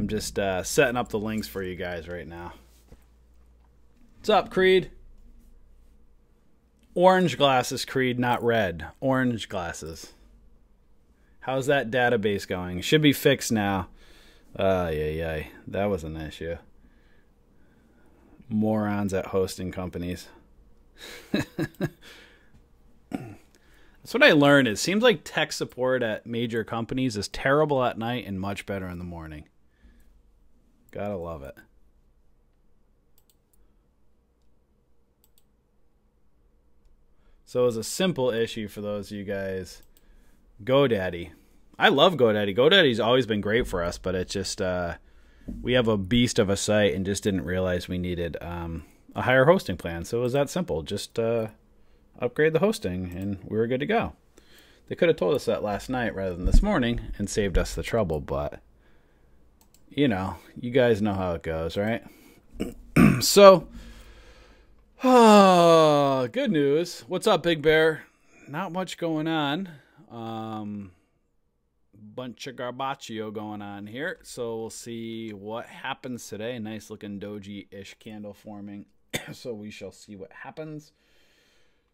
I'm just setting up the links for you guys right now. What's up, Creed? Orange glasses, Creed, not red. Orange glasses. How's that database going? Should be fixed now. Yeah. That was an issue. Morons at hosting companies. That's what I learned. It seems like tech support at major companies is terrible at night and much better in the morning. Gotta love it. So it was a simple issue for those of you guys. GoDaddy. I love GoDaddy. GoDaddy's always been great for us, but it's just we have a beast of a site and just didn't realize we needed a higher hosting plan. So it was that simple. Just upgrade the hosting and we were good to go. They could have told us that last night rather than this morning and saved us the trouble, but you know, you guys know how it goes, right? So good news. What's up, Big Bear? Not much going on. Bunch of garbaccio going on here. So we'll see what happens today. Nice looking doji-ish candle forming. So we shall see what happens.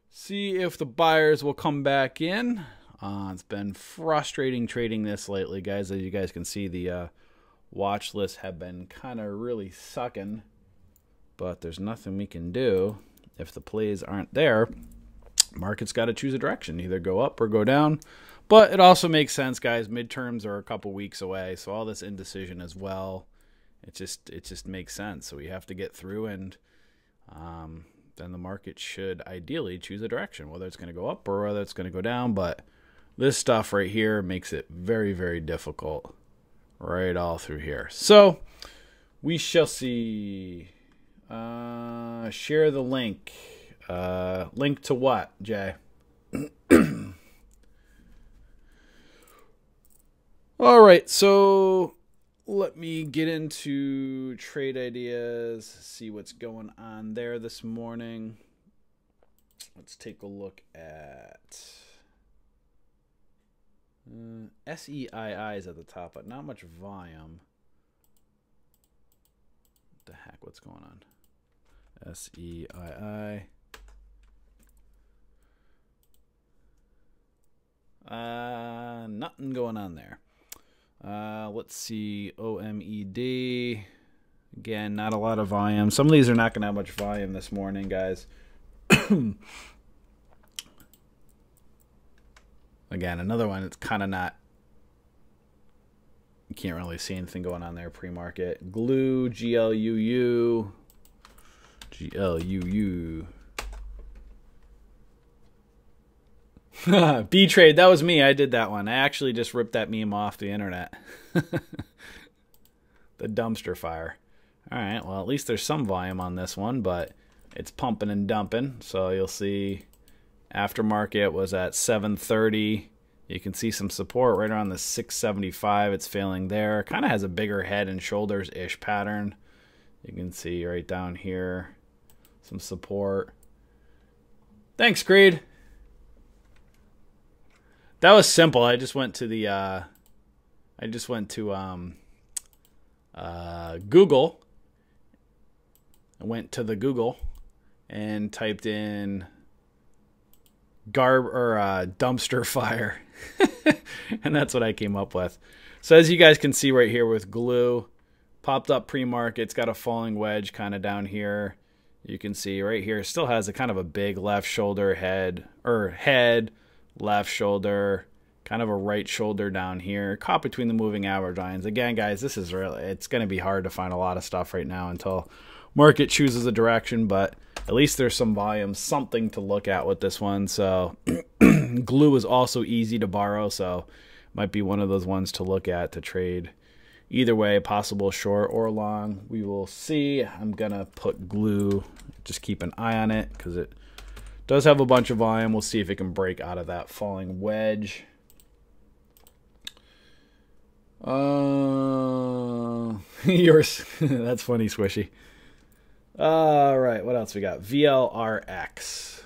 See if the buyers will come back in. It's been frustrating trading this lately, guys. As you guys can see, the watch lists have been kind of really sucking. But there's nothing we can do if the plays aren't there. Market's got to choose a direction, either go up or go down. But it also makes sense, guys. Midterms are a couple weeks away, so all this indecision as well. It just makes sense. So we have to get through, and then the market should ideally choose a direction, whether it's going to go up or whether it's going to go down. But this stuff right here makes it very, very difficult right all through here. So we shall see. Share the link. Link to what, Jay? All right, so let me get into trade ideas, see what's going on there this morning. Let's take a look at SEII is at the top, but not much volume. What the heck, what's going on? SEII. Nothing going on there. Let's see, OMED. Again, not a lot of volume. Some of these are not going to have much volume this morning, guys. Again, another one that's kind of not. You can't really see anything going on there pre-market. Glue, GLUU. GLUU. B-Trade, that was me. I did that one. I actually just ripped that meme off the internet. The dumpster fire. All right, well, at least there's some volume on this one, but it's pumping and dumping. So you'll see aftermarket was at 730. You can see some support right around the 675. It's failing there. Kind of has a bigger head and shoulders-ish pattern. You can see right down here some support. Thanks, Creed. That was simple. I just went to the Google. I went to the Google and typed in dumpster fire. And that's what I came up with. So as you guys can see right here with glue, popped up pre-market. It's got a falling wedge kind of down here. You can see right here still has a kind of a big left shoulder head, left shoulder, kind of a right shoulder down here, caught between the moving average lines. Again, guys, this is really, it's going to be hard to find a lot of stuff right now until market chooses a direction, but at least there's some volume, something to look at with this one. So glue is also easy to borrow, so might be one of those ones to look at to trade. Either way, possible short or long, we will see. I'm going to put glue, just keep an eye on it because it does have a bunch of volume. We'll see if it can break out of that falling wedge. Yours. That's funny, Squishy. All right, what else we got? VLRX.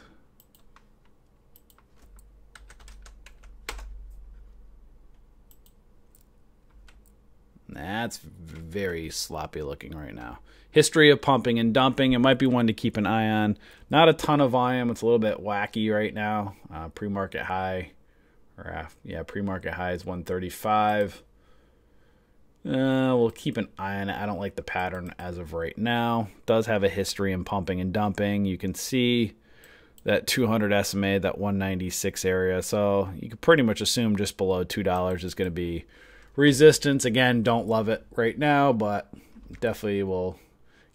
That's very sloppy looking right now. History of pumping and dumping. It might be one to keep an eye on. Not a ton of volume. It's a little bit wacky right now. Pre-market high. Yeah, pre-market high is 135. We'll keep an eye on it. I don't like the pattern as of right now. It does have a history in pumping and dumping. You can see that 200 SMA, that 196 area. So you can pretty much assume just below $2 is going to be resistance. Again, don't love it right now, but definitely will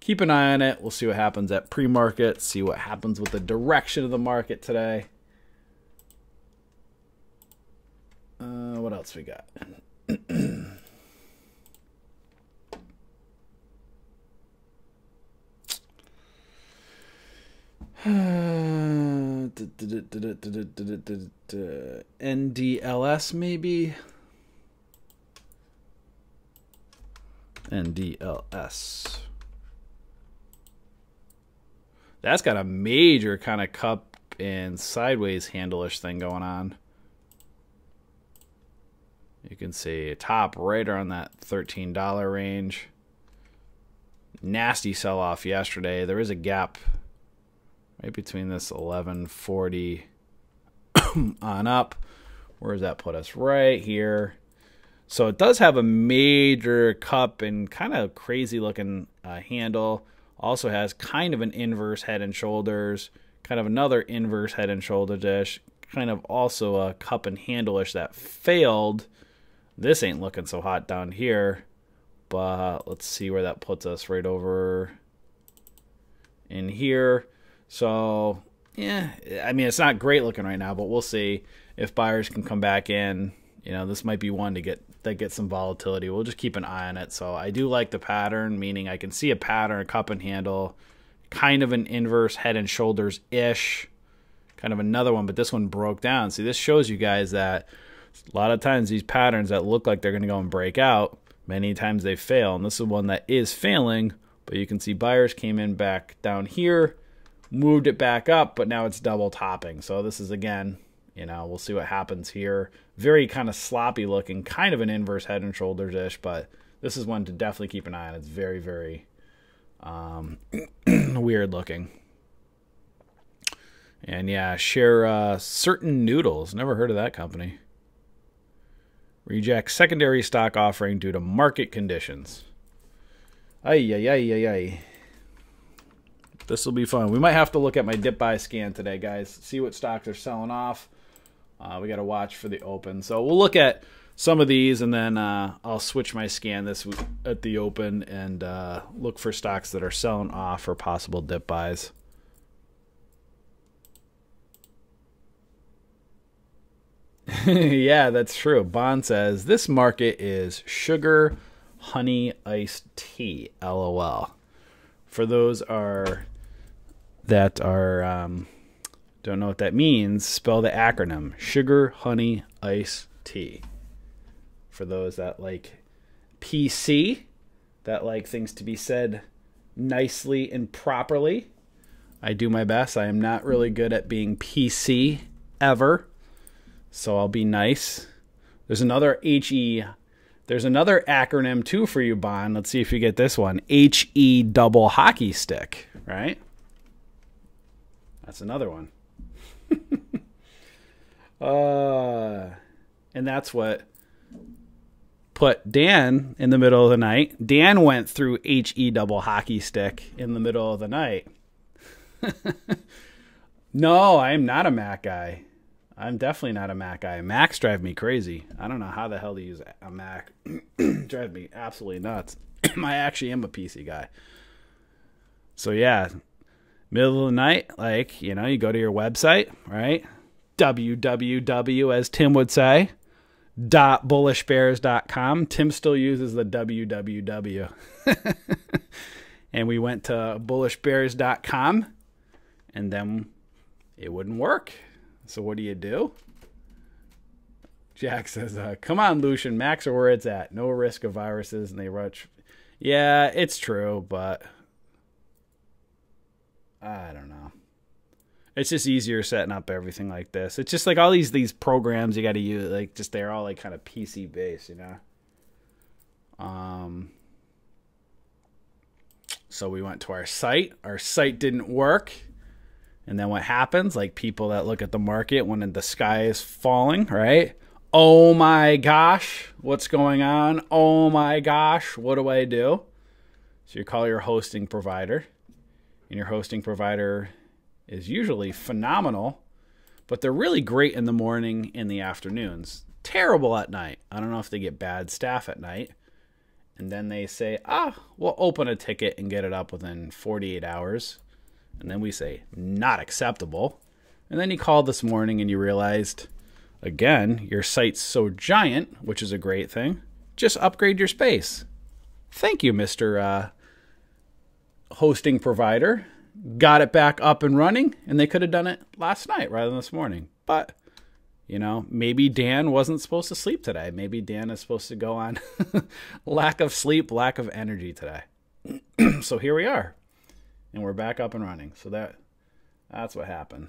keep an eye on it. We'll see what happens at pre-market, see what happens with the direction of the market today. What else we got? NDLS maybe? NDLS. That's got a major kind of cup and sideways handle-ish thing going on. You can see a top right around that $13 range. Nasty sell-off yesterday. There is a gap right between this 1140 on up. Where does that put us? Right here. So it does have a major cup and kind of crazy looking handle. Also has kind of an inverse head and shoulders. Kind of another inverse head and shoulder dish. Kind of also a cup and handle-ish that failed. This ain't looking so hot down here. But let's see where that puts us. Right over in here. So, yeah, I mean, it's not great looking right now, but we'll see if buyers can come back in. You know, this might be one to get some volatility. We'll just keep an eye on it. So I do like the pattern, meaning I can see a pattern, a cup and handle, kind of an inverse head and shoulders-ish, kind of another one, but this one broke down. See, this shows you guys that a lot of times these patterns that look like they're going to go and break out, many times they fail. And this is one that is failing, but you can see buyers came in back down here, moved it back up, but now it's double topping. So this is, again, you know, we'll see what happens here. Very kind of sloppy looking, kind of an inverse head and shoulders-ish, but this is one to definitely keep an eye on. It's very, very weird looking. And yeah, share Certain Noodles. Never heard of that company. Reject secondary stock offering due to market conditions. Ay, ay, ay, ay, ay. This will be fun. We might have to look at my dip buy scan today, guys. See what stocks are selling off. We got to watch for the open. So we'll look at some of these, and then I'll switch my scan this at the open and look for stocks that are selling off for possible dip buys. Yeah, that's true. Bond says, this market is sugar, honey, iced tea, LOL. For those that don't know what that means, spell the acronym. Sugar, honey, ice, tea. For those that like PC, that like things to be said nicely and properly, I do my best. I am not really good at being PC ever, so I'll be nice. There's another There's another acronym too for you, Bond. Let's see if you get this one. HE double hockey stick, right? That's another one. And that's what put Dan in the middle of the night. Dan went through HE double hockey stick in the middle of the night. No, I am not a Mac guy. I'm definitely not a Mac guy. Macs drive me crazy. I don't know how the hell to use a Mac. Drive me absolutely nuts. I actually am a PC guy. So yeah, middle of the night, like, you know, you go to your website, right? www, as Tim would say, .bullishbears.com. Tim still uses the www. And we went to bullishbears.com, and then it wouldn't work. So what do? Jack says, come on, Lucian, Macs are where it's at. No risk of viruses, and they rush. Yeah, it's true, but I don't know. It's just easier setting up everything like this. It's just like all these programs you got to use, like just they're all like kind of PC based, you know. So we went to our site. Our site didn't work. And then what happens? Like people that look at the market when the sky is falling, right? Oh my gosh, what's going on? Oh my gosh, what do I do? So you call your hosting provider. And your hosting provider is usually phenomenal, but they're really great in the morning and the afternoons. Terrible at night. I don't know if they get bad staff at night. And then they say, we'll open a ticket and get it up within 48 hours. And then we say, not acceptable. And then you called this morning and you realized, again, your site's so giant, which is a great thing. Just upgrade your space. Thank you, Mr. Hosting provider. Got it back up and running, and they could have done it last night rather than this morning. But, you know, maybe Dan wasn't supposed to sleep today. Maybe Dan is supposed to go on lack of sleep, lack of energy today. So here we are, and we're back up and running. So that's what happened.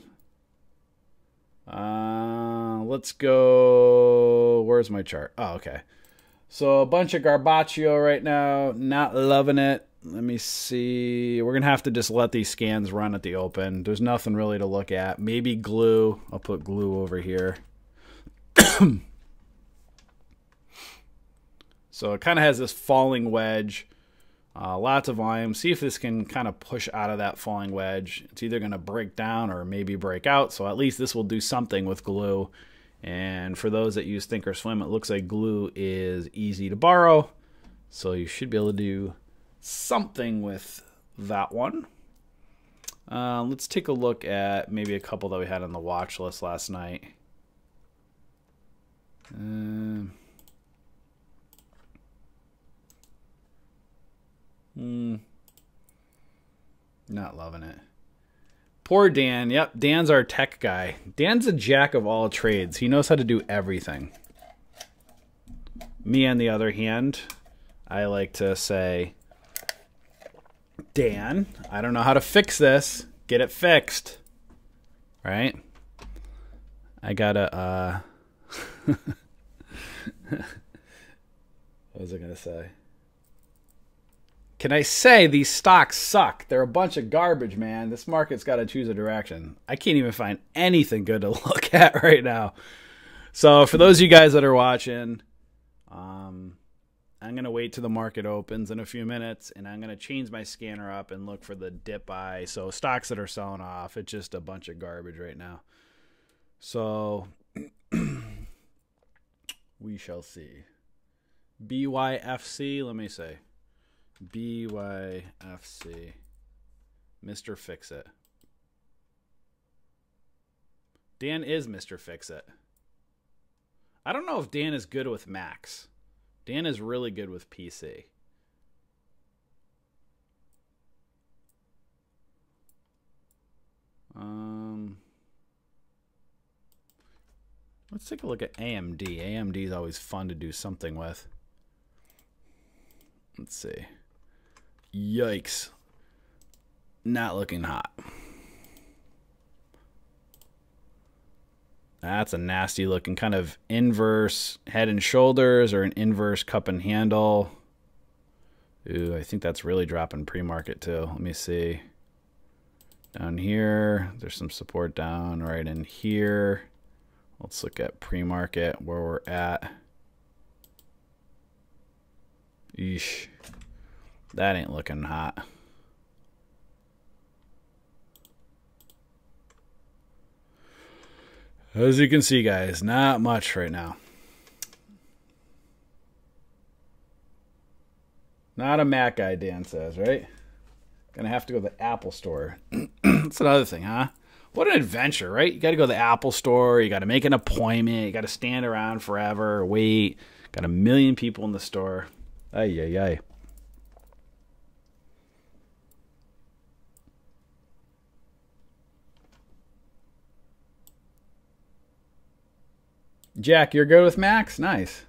Let's go. Where's my chart? Oh, okay. So a bunch of Garbaccio right now. Not loving it. Let me see. We're going to have to just let these scans run at the open. There's nothing really to look at. Maybe glue. I'll put glue over here. So it kind of has this falling wedge. Lots of volume. See if this can kind of push out of that falling wedge. It's either going to break down or maybe break out. So at least this will do something with glue. And for those that use Thinkorswim, it looks like glue is easy to borrow. So you should be able to do something with that one. Let's take a look at maybe a couple that we had on the watch list last night. Not loving it. Poor Dan. Yep, Dan's our tech guy. Dan's a jack of all trades. He knows how to do everything. Me, on the other hand, I like to say, Dan, I don't know how to fix this. Get it fixed. Right? I gotta, what was I gonna say? Can I say these stocks suck? They're a bunch of garbage, man. This market's got to choose a direction. I can't even find anything good to look at right now. So for those of you guys that are watching, I'm going to wait till the market opens in a few minutes, and I'm going to change my scanner up and look for the dip buy. So stocks that are selling off, it's just a bunch of garbage right now. So we shall see. BYFC, let me say. BYFC. Mr. Fix-It. Dan is Mr. Fix-It. I don't know if Dan is good with Macs. Dan is really good with PC. Let's take a look at AMD. AMD is always fun to do something with. Let's see. Yikes. Not looking hot. That's a nasty looking kind of inverse head and shoulders or an inverse cup and handle. Ooh, I think that's really dropping pre-market too. Let me see. Down here, there's some support down right in here. Let's look at pre-market where we're at. Eesh. That ain't looking hot. As you can see, guys, not much right now. Not a Mac guy, Dan says, right? Gonna have to go to the Apple store. That's another thing, huh? What an adventure, right? You got to go to the Apple store. You got to make an appointment. You got to stand around forever, wait. Got a million people in the store. Ay, ay, ay. Jack, you're good with Macs? Nice.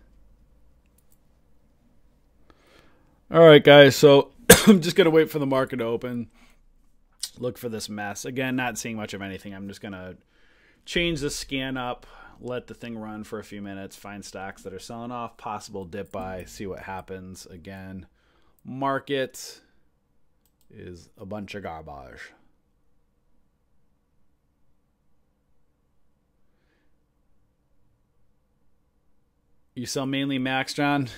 All right, guys. So I'm just going to wait for the market to open. Look for this mess. Again, not seeing much of anything. I'm just going to change the scan up, let the thing run for a few minutes, find stocks that are selling off, possible dip buy, see what happens. Again, market is a bunch of garbage. You sell mainly Max, John?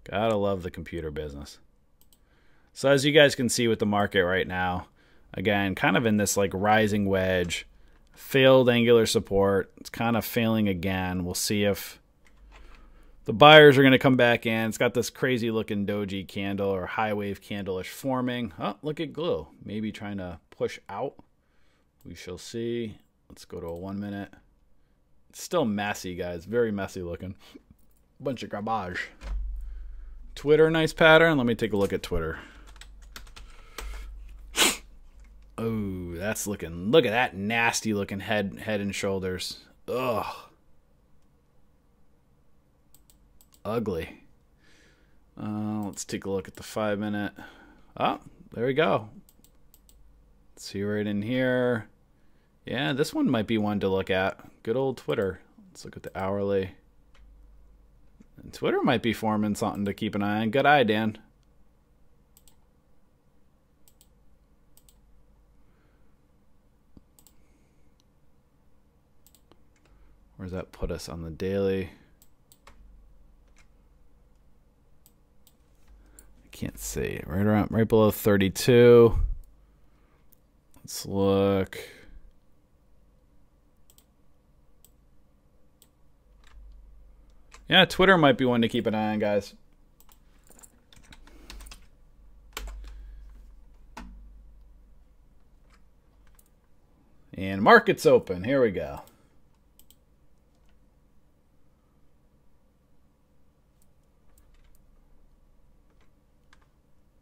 Gotta love the computer business. So as you guys can see with the market right now, again, kind of in this like rising wedge, failed angular support. It's kind of failing again. We'll see if the buyers are going to come back in. It's got this crazy looking doji candle or high wave candle-ish forming. Oh, look at glue. Maybe trying to push out. We shall see. Let's go to a 1 minute. It's still messy, guys. Very messy looking. Bunch of garbage. Twitter, nice pattern. Let me take a look at Twitter. Oh, that's looking. Look at that nasty looking head and shoulders. Ugh. Ugly. Let's take a look at the 5 minute. Oh, there we go. Let's see right in here. Yeah, this one might be one to look at. Good old Twitter. Let's look at the hourly. And Twitter might be forming something to keep an eye on. Good eye, Dan. Where does that put us on the daily? I can't see. Right below 32. Let's look. Yeah, Twitter might be one to keep an eye on, guys. And market's open. Here we go.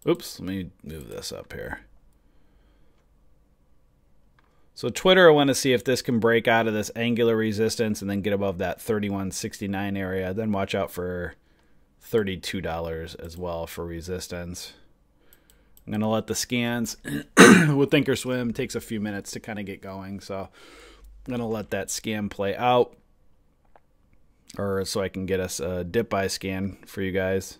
Oops, let me move this up here. So Twitter, I want to see if this can break out of this angular resistance and then get above that 31.69 area. Then watch out for $32 as well for resistance. I'm going to let the scans with Thinkorswim. It takes a few minutes to kind of get going. So I'm going to let that scan play out, or so I can get us a dip buy scan for you guys.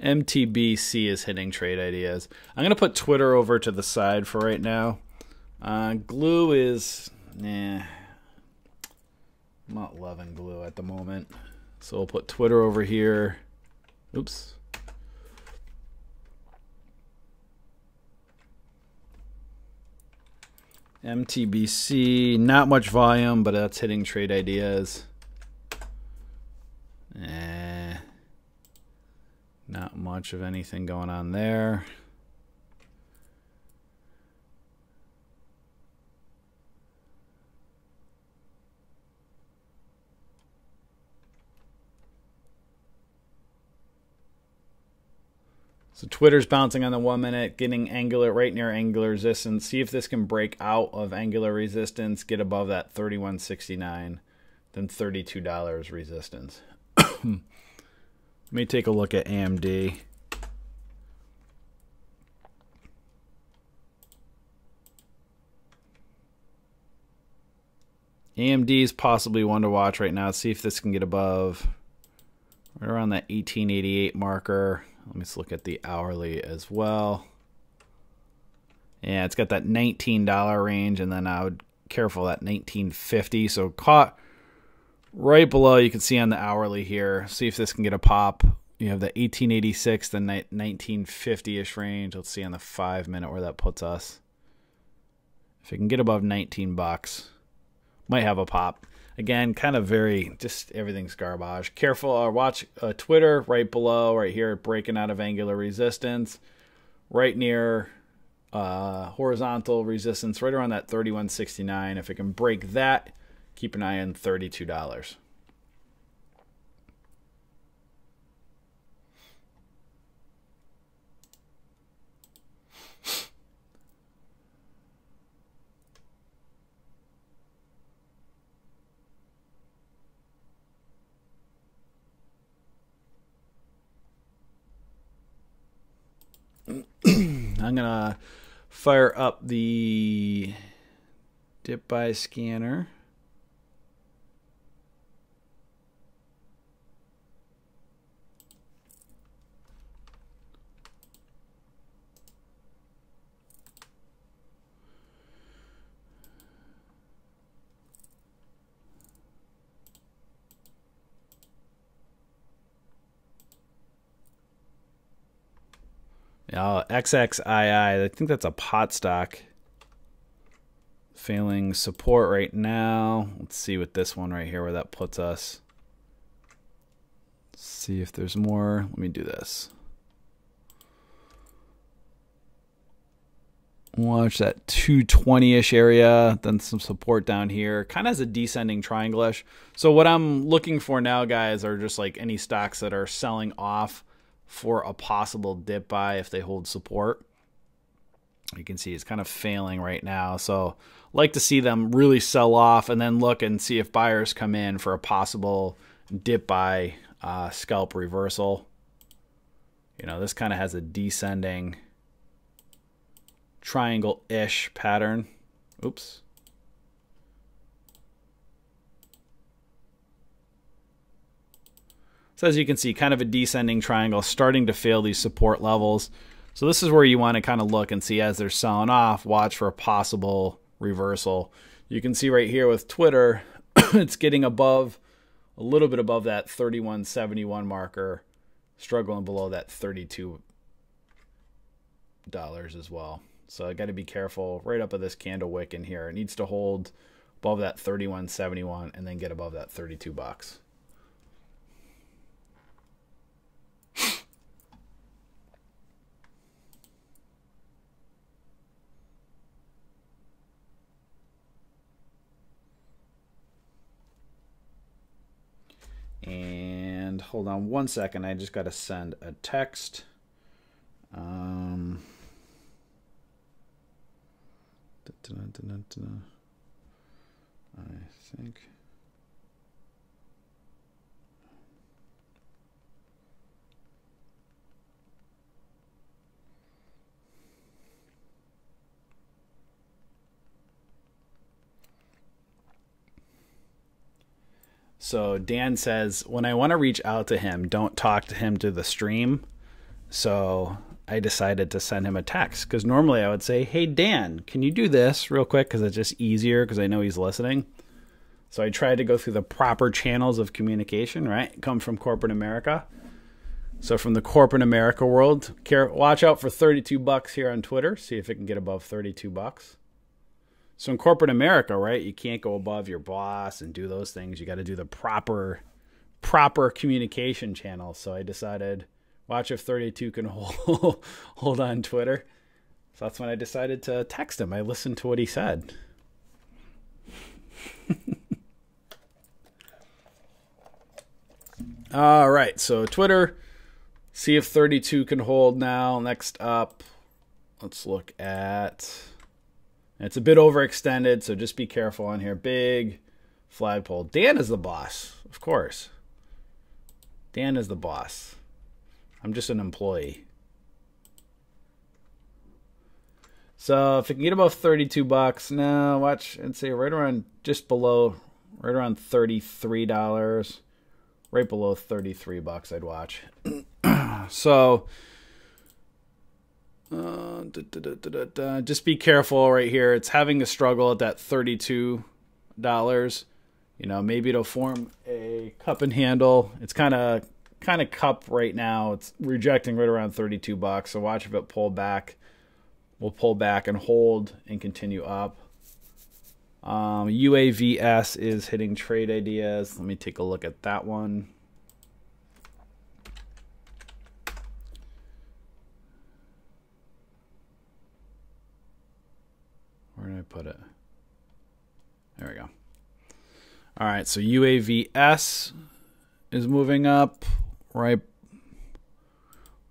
MTBC is hitting trade ideas. I'm going to put Twitter over to the side for right now. Glue is, I'm not loving glue at the moment. So we'll put Twitter over here. Oops. MTBC, not much volume, but that's hitting trade ideas. Not much of anything going on there. So Twitter's bouncing on the 1 minute, getting angular right near angular resistance. See if this can break out of angular resistance, get above that 31.69, then $32 resistance. Let me take a look at AMD. AMD is possibly one to watch right now. See if this can get above right around that 1888 marker. Let me just look at the hourly as well. Yeah, it's got that $19 range, and then I would careful that 1950. So caught right below, you can see on the hourly here. See if this can get a pop. You have the 1886, the 1950-ish range. Let's see on the 5 minute where that puts us. If it can get above 19 bucks, might have a pop. Again, kind of very, just everything's garbage. Careful, watch Twitter right below, right here, breaking out of angular resistance. Right near horizontal resistance, right around that 31.69. If it can break that, keep an eye on $32. I'm going to fire up the dip buy scanner. XXII, I think that's a pot stock. Failing support right now. Let's see what this one right here, where that puts us. Let's see if there's more. Let me do this. Watch that 220-ish area, then some support down here. Kind of has a descending triangle-ish. So what I'm looking for now, guys, are just like any stocks that are selling off for a possible dip buy if they hold support. You can see it's kind of failing right now. So like to see them really sell off and then look and see if buyers come in for a possible dip buy scalp reversal. You know, this kind of has a descending triangle-ish pattern. Oops. So as you can see, kind of a descending triangle starting to fail these support levels. So this is where you want to kind of look and see as they're selling off, watch for a possible reversal. You can see right here with Twitter, it's getting above, a little bit above that 31.71 marker, struggling below that $32 as well. So I got to be careful right up at this candle wick in here. It needs to hold above that 31.71 and then get above that $32. And hold on one second, I just got to send a text. I think. So Dan says, when I want to reach out to him, don't talk to him to the stream. So I decided to send him a text because normally I would say, hey, Dan, can you do this real quick? Because it's just easier because I know he's listening. So I tried to go through the proper channels of communication, right? Come from corporate America. So from the corporate America world, watch out for $32 here on Twitter. See if it can get above $32. So in corporate America, right, you can't go above your boss and do those things. You got to do the proper communication channels. So I decided, watch if 32 can hold on Twitter. So that's when I decided to text him. I listened to what he said. All right, so Twitter, see if 32 can hold now. Next up, let's look at... It's a bit overextended, so just be careful on here. Big flagpole. Dan is the boss, of course. Dan is the boss. I'm just an employee. So if it can get above $32, now watch and say right around just below, right around $33, right below $33 I'd watch. So just be careful right here. It's having a struggle at that $32. You know, maybe it'll form a cup and handle. It's kind of cup right now. It's rejecting right around $32. So watch if it pull back. We'll pull back and hold and continue up. UAVS is hitting trade ideas. Let me take a look at that one. Where did I put it? There we go. All right, so UAVS is moving up, right?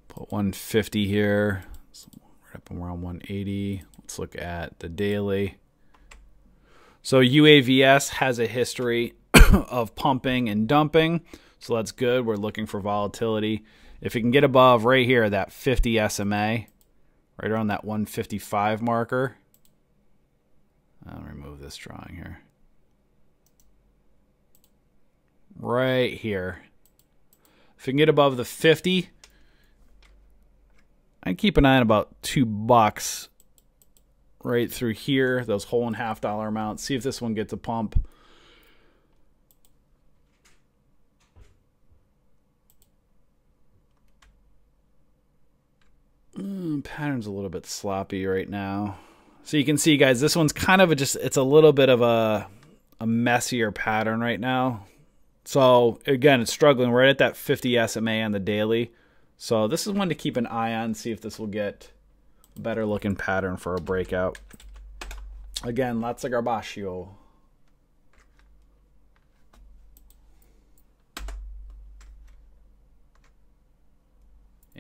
Put 150 here. So right up around 180. Let's look at the daily. So UAVS has a history of pumping and dumping, so that's good. We're looking for volatility. If it can get above right here, that 50 SMA, right around that 155 marker. I'll remove this drawing here. Right here. If you can get above the 50, I'd keep an eye on about $2 right through here, those whole and half dollar amounts. See if this one gets a pump. Pattern's a little bit sloppy right now. So you can see, guys, this one's kind of it's a little bit of a messier pattern right now. So again, it's struggling right at that 50 SMA on the daily. So this is one to keep an eye on, see if this will get a better looking pattern for a breakout. Again, lots of garbaccio.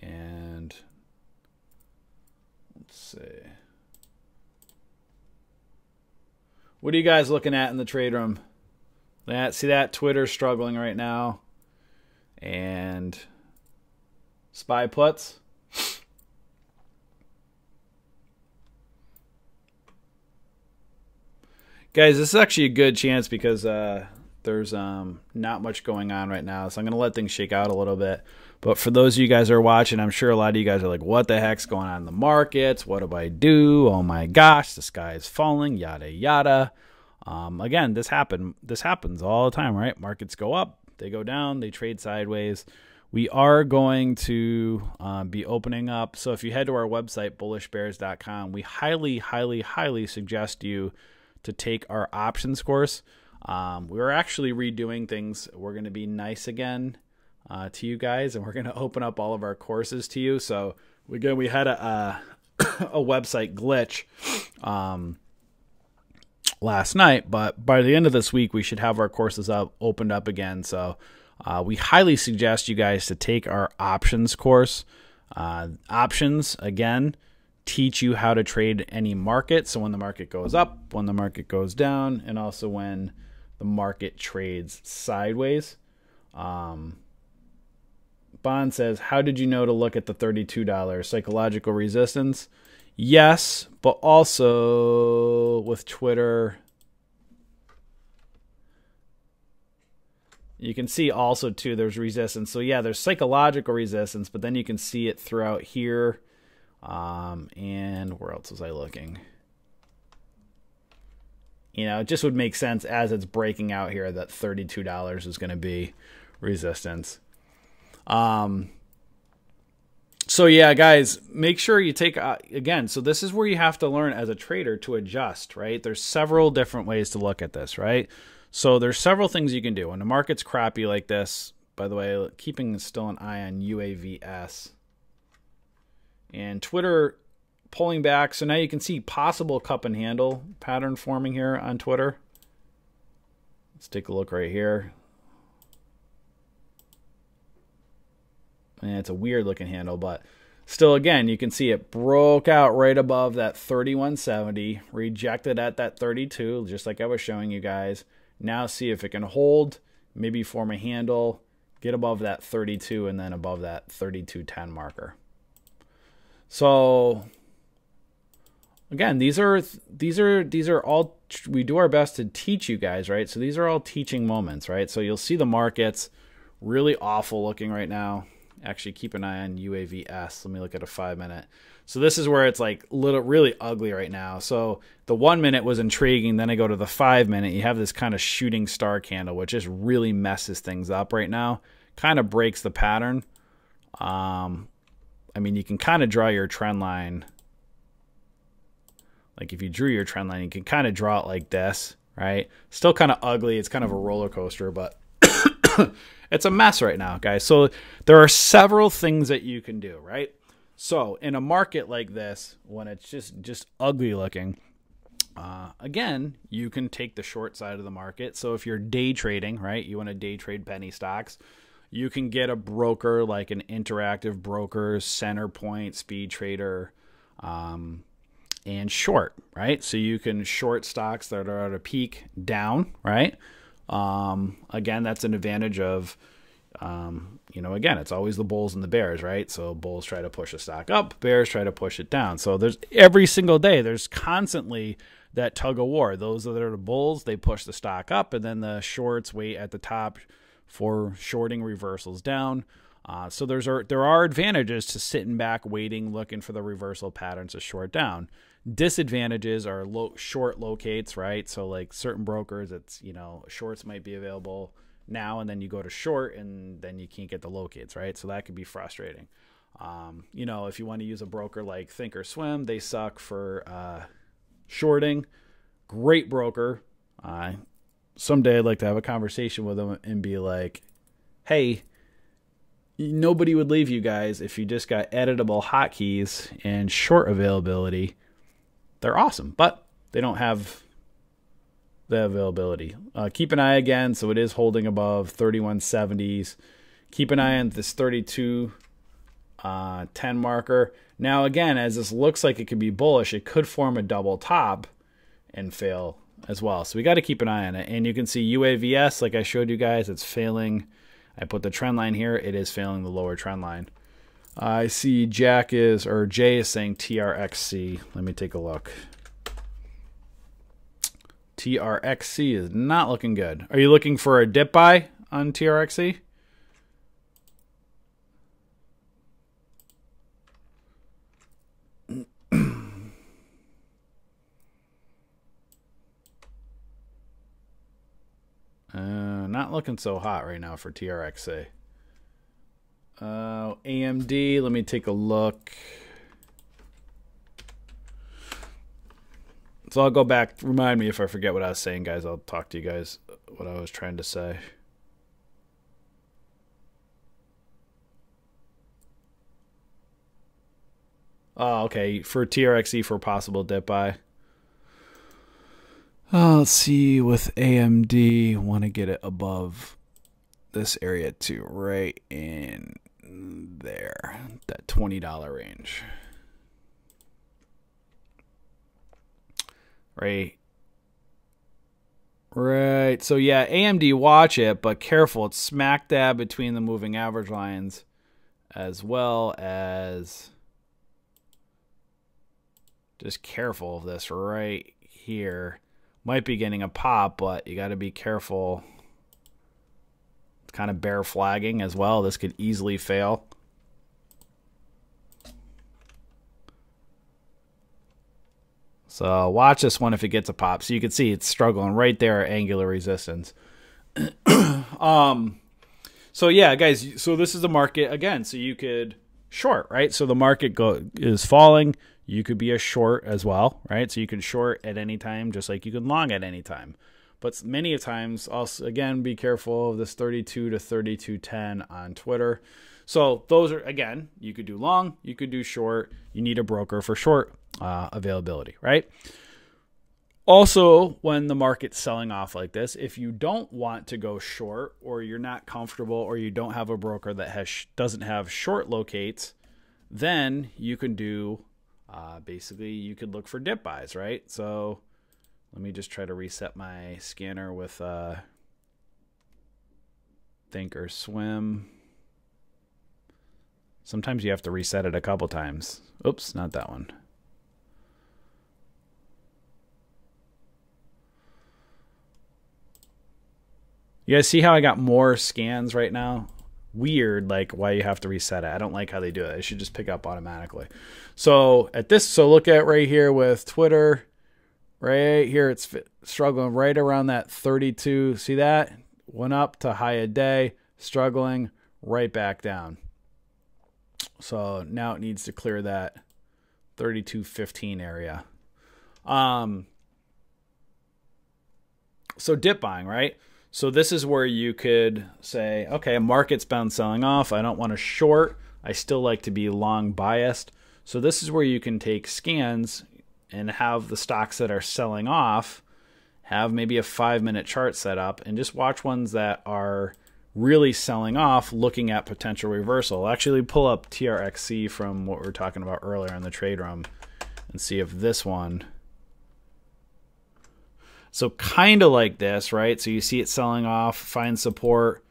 And let's see. What are you guys looking at in the trade room? See that? Twitter's struggling right now. And SPY puts. Guys, this is actually a good chance because there's not much going on right now. So I'm going to let things shake out a little bit. But for those of you guys that are watching, I'm sure a lot of you guys are like, what the heck's going on in the markets? What do I do? Oh my gosh, the sky is falling, yada, yada. Again, this happens all the time, right? Markets go up, they go down, they trade sideways. We are going to be opening up. So if you head to our website, bullishbears.com, we highly, highly, highly suggest you to take our options course. We're actually redoing things. We're going to be nice again to you guys, and we're going to open up all of our courses to you. So again, we had a website glitch last night, but by the end of this week, we should have our courses opened up again. So we highly suggest you guys to take our options course. Options, again, teach you how to trade any market. So when the market goes up, when the market goes down, and also when the market trades sideways. Bond says, how did you know to look at the $32 psychological resistance? Yes, but also with Twitter, you can see also too there's resistance. So yeah, there's psychological resistance, but then you can see it throughout here. And where else was I looking? You know, it just would make sense as it's breaking out here that $32 is going to be resistance. So yeah, guys, make sure you take, again, so this is where you have to learn as a trader to adjust, right? There's several different ways to look at this, right? So there's several things you can do. When the market's crappy like this, by the way, keeping still an eye on UAVS. And Twitter pulling back. So now you can see possible cup and handle pattern forming here on Twitter. Let's take a look right here. And it's a weird looking handle, but still, again, you can see it broke out right above that 31.70, rejected at that 32, just like I was showing you guys. Now see if it can hold, maybe form a handle, get above that 32, and then above that 32.10 marker. So again, these are all, we do our best to teach you guys, right? So these are all teaching moments, right? So you'll see the markets really awful looking right now. Actually, keep an eye on UAVS. Let me look at a 5-minute. So this is where it's like really ugly right now. So the 1 minute was intriguing. Then I go to the 5-minute. You have this kind of shooting star candle, which just really messes things up right now. Kind of breaks the pattern. I mean, you can kind of draw your trend line. Like if you drew your trend line, you can kind of draw it like this, right? Still kind of ugly. It's kind of a roller coaster, but it's a mess right now, guys. So there are several things that you can do, right? So in a market like this, when it's just ugly looking, again, you can take the short side of the market. So if you're day trading, right, you want to day trade penny stocks, you can get a broker like an Interactive Brokers, Centerpoint, Speed Trader, and short, right? So you can short stocks that are at a peak down, right? Again, that's an advantage of You know, again, it's always the bulls and the bears, right? So bulls try to push the stock up, bears try to push it down. So there's every single day, there's constantly that tug of war. Those that are the bulls, they push the stock up, and then the shorts wait at the top for shorting reversals down. So there are advantages to sitting back, waiting, looking for the reversal patterns to short down. Disadvantages are short locates, right? So like certain brokers, it's, you know, shorts might be available now, and then you go to short, and then you can't get the locates, right? So that could be frustrating. You know, if you want to use a broker like Thinkorswim, they suck for shorting. Great broker. Someday I'd like to have a conversation with them and be like, hey, nobody would leave you guys if you just got editable hotkeys and short availability. They're awesome, but they don't have the availability. Keep an eye again. So it is holding above 3170s. Keep an eye on this 32.10 marker. Now, again, as this looks like it could be bullish, it could form a double top and fail as well. So we got to keep an eye on it. And you can see UAVS, like I showed you guys, it's failing. I put the trend line here. It is failing the lower trend line. I see Jay is saying TRXC. Let me take a look. TRXC is not looking good. Are you looking for a dip buy on TRXC? Not looking so hot right now for TRXC. AMD, let me take a look. So I'll go back. Remind me if I forget what I was saying, guys. I'll talk to you guys what I was trying to say. Oh, okay. For TRXE for possible dip buy. Let's see with AMD. Want to get it above this area too, right in there, that $20 range. Right. So yeah, AMD, watch it, but careful. It's smack dab between the moving average lines, as well as just careful of this right here. Might be getting a pop, but you got to be careful. It's kind of bear flagging as well. This could easily fail. So watch this one if it gets a pop. So you can see it's struggling right there at angular resistance. So yeah, guys, so this is the market again. So you could short, right? So the market is falling. You could be a short as well, right? So you can short at any time, just like you can long at any time. But many times, also, again, be careful of this 32 to 32.10 on Twitter. So those are, again, you could do long, you could do short. You need a broker for short availability, right? Also, when the market's selling off like this, if you don't want to go short, or you're not comfortable, or you don't have a broker that doesn't have short locates, then you can do basically you could look for dip buys, right? So let me just try to reset my scanner with Thinkorswim. Sometimes you have to reset it a couple times. Oops, not that one. You guys see how I got more scans right now? Weird, like why you have to reset it. I don't like how they do it. It should just pick up automatically. So look at right here with Twitter. Right here, it's struggling right around that 32. See that? Went up to high a day, struggling right back down. So now it needs to clear that 32.15 area. So dip buying, right? So this is where you could say, okay, market's been selling off. I don't want to short. I still like to be long biased. So this is where you can take scans and have the stocks that are selling off, have maybe a 5-minute chart set up, and just watch ones that are really selling off, looking at potential reversal. I'll actually pull up TRXC from what we were talking about earlier in the trade room and see if this one. So kind of like this, right? So you see it selling off, find support,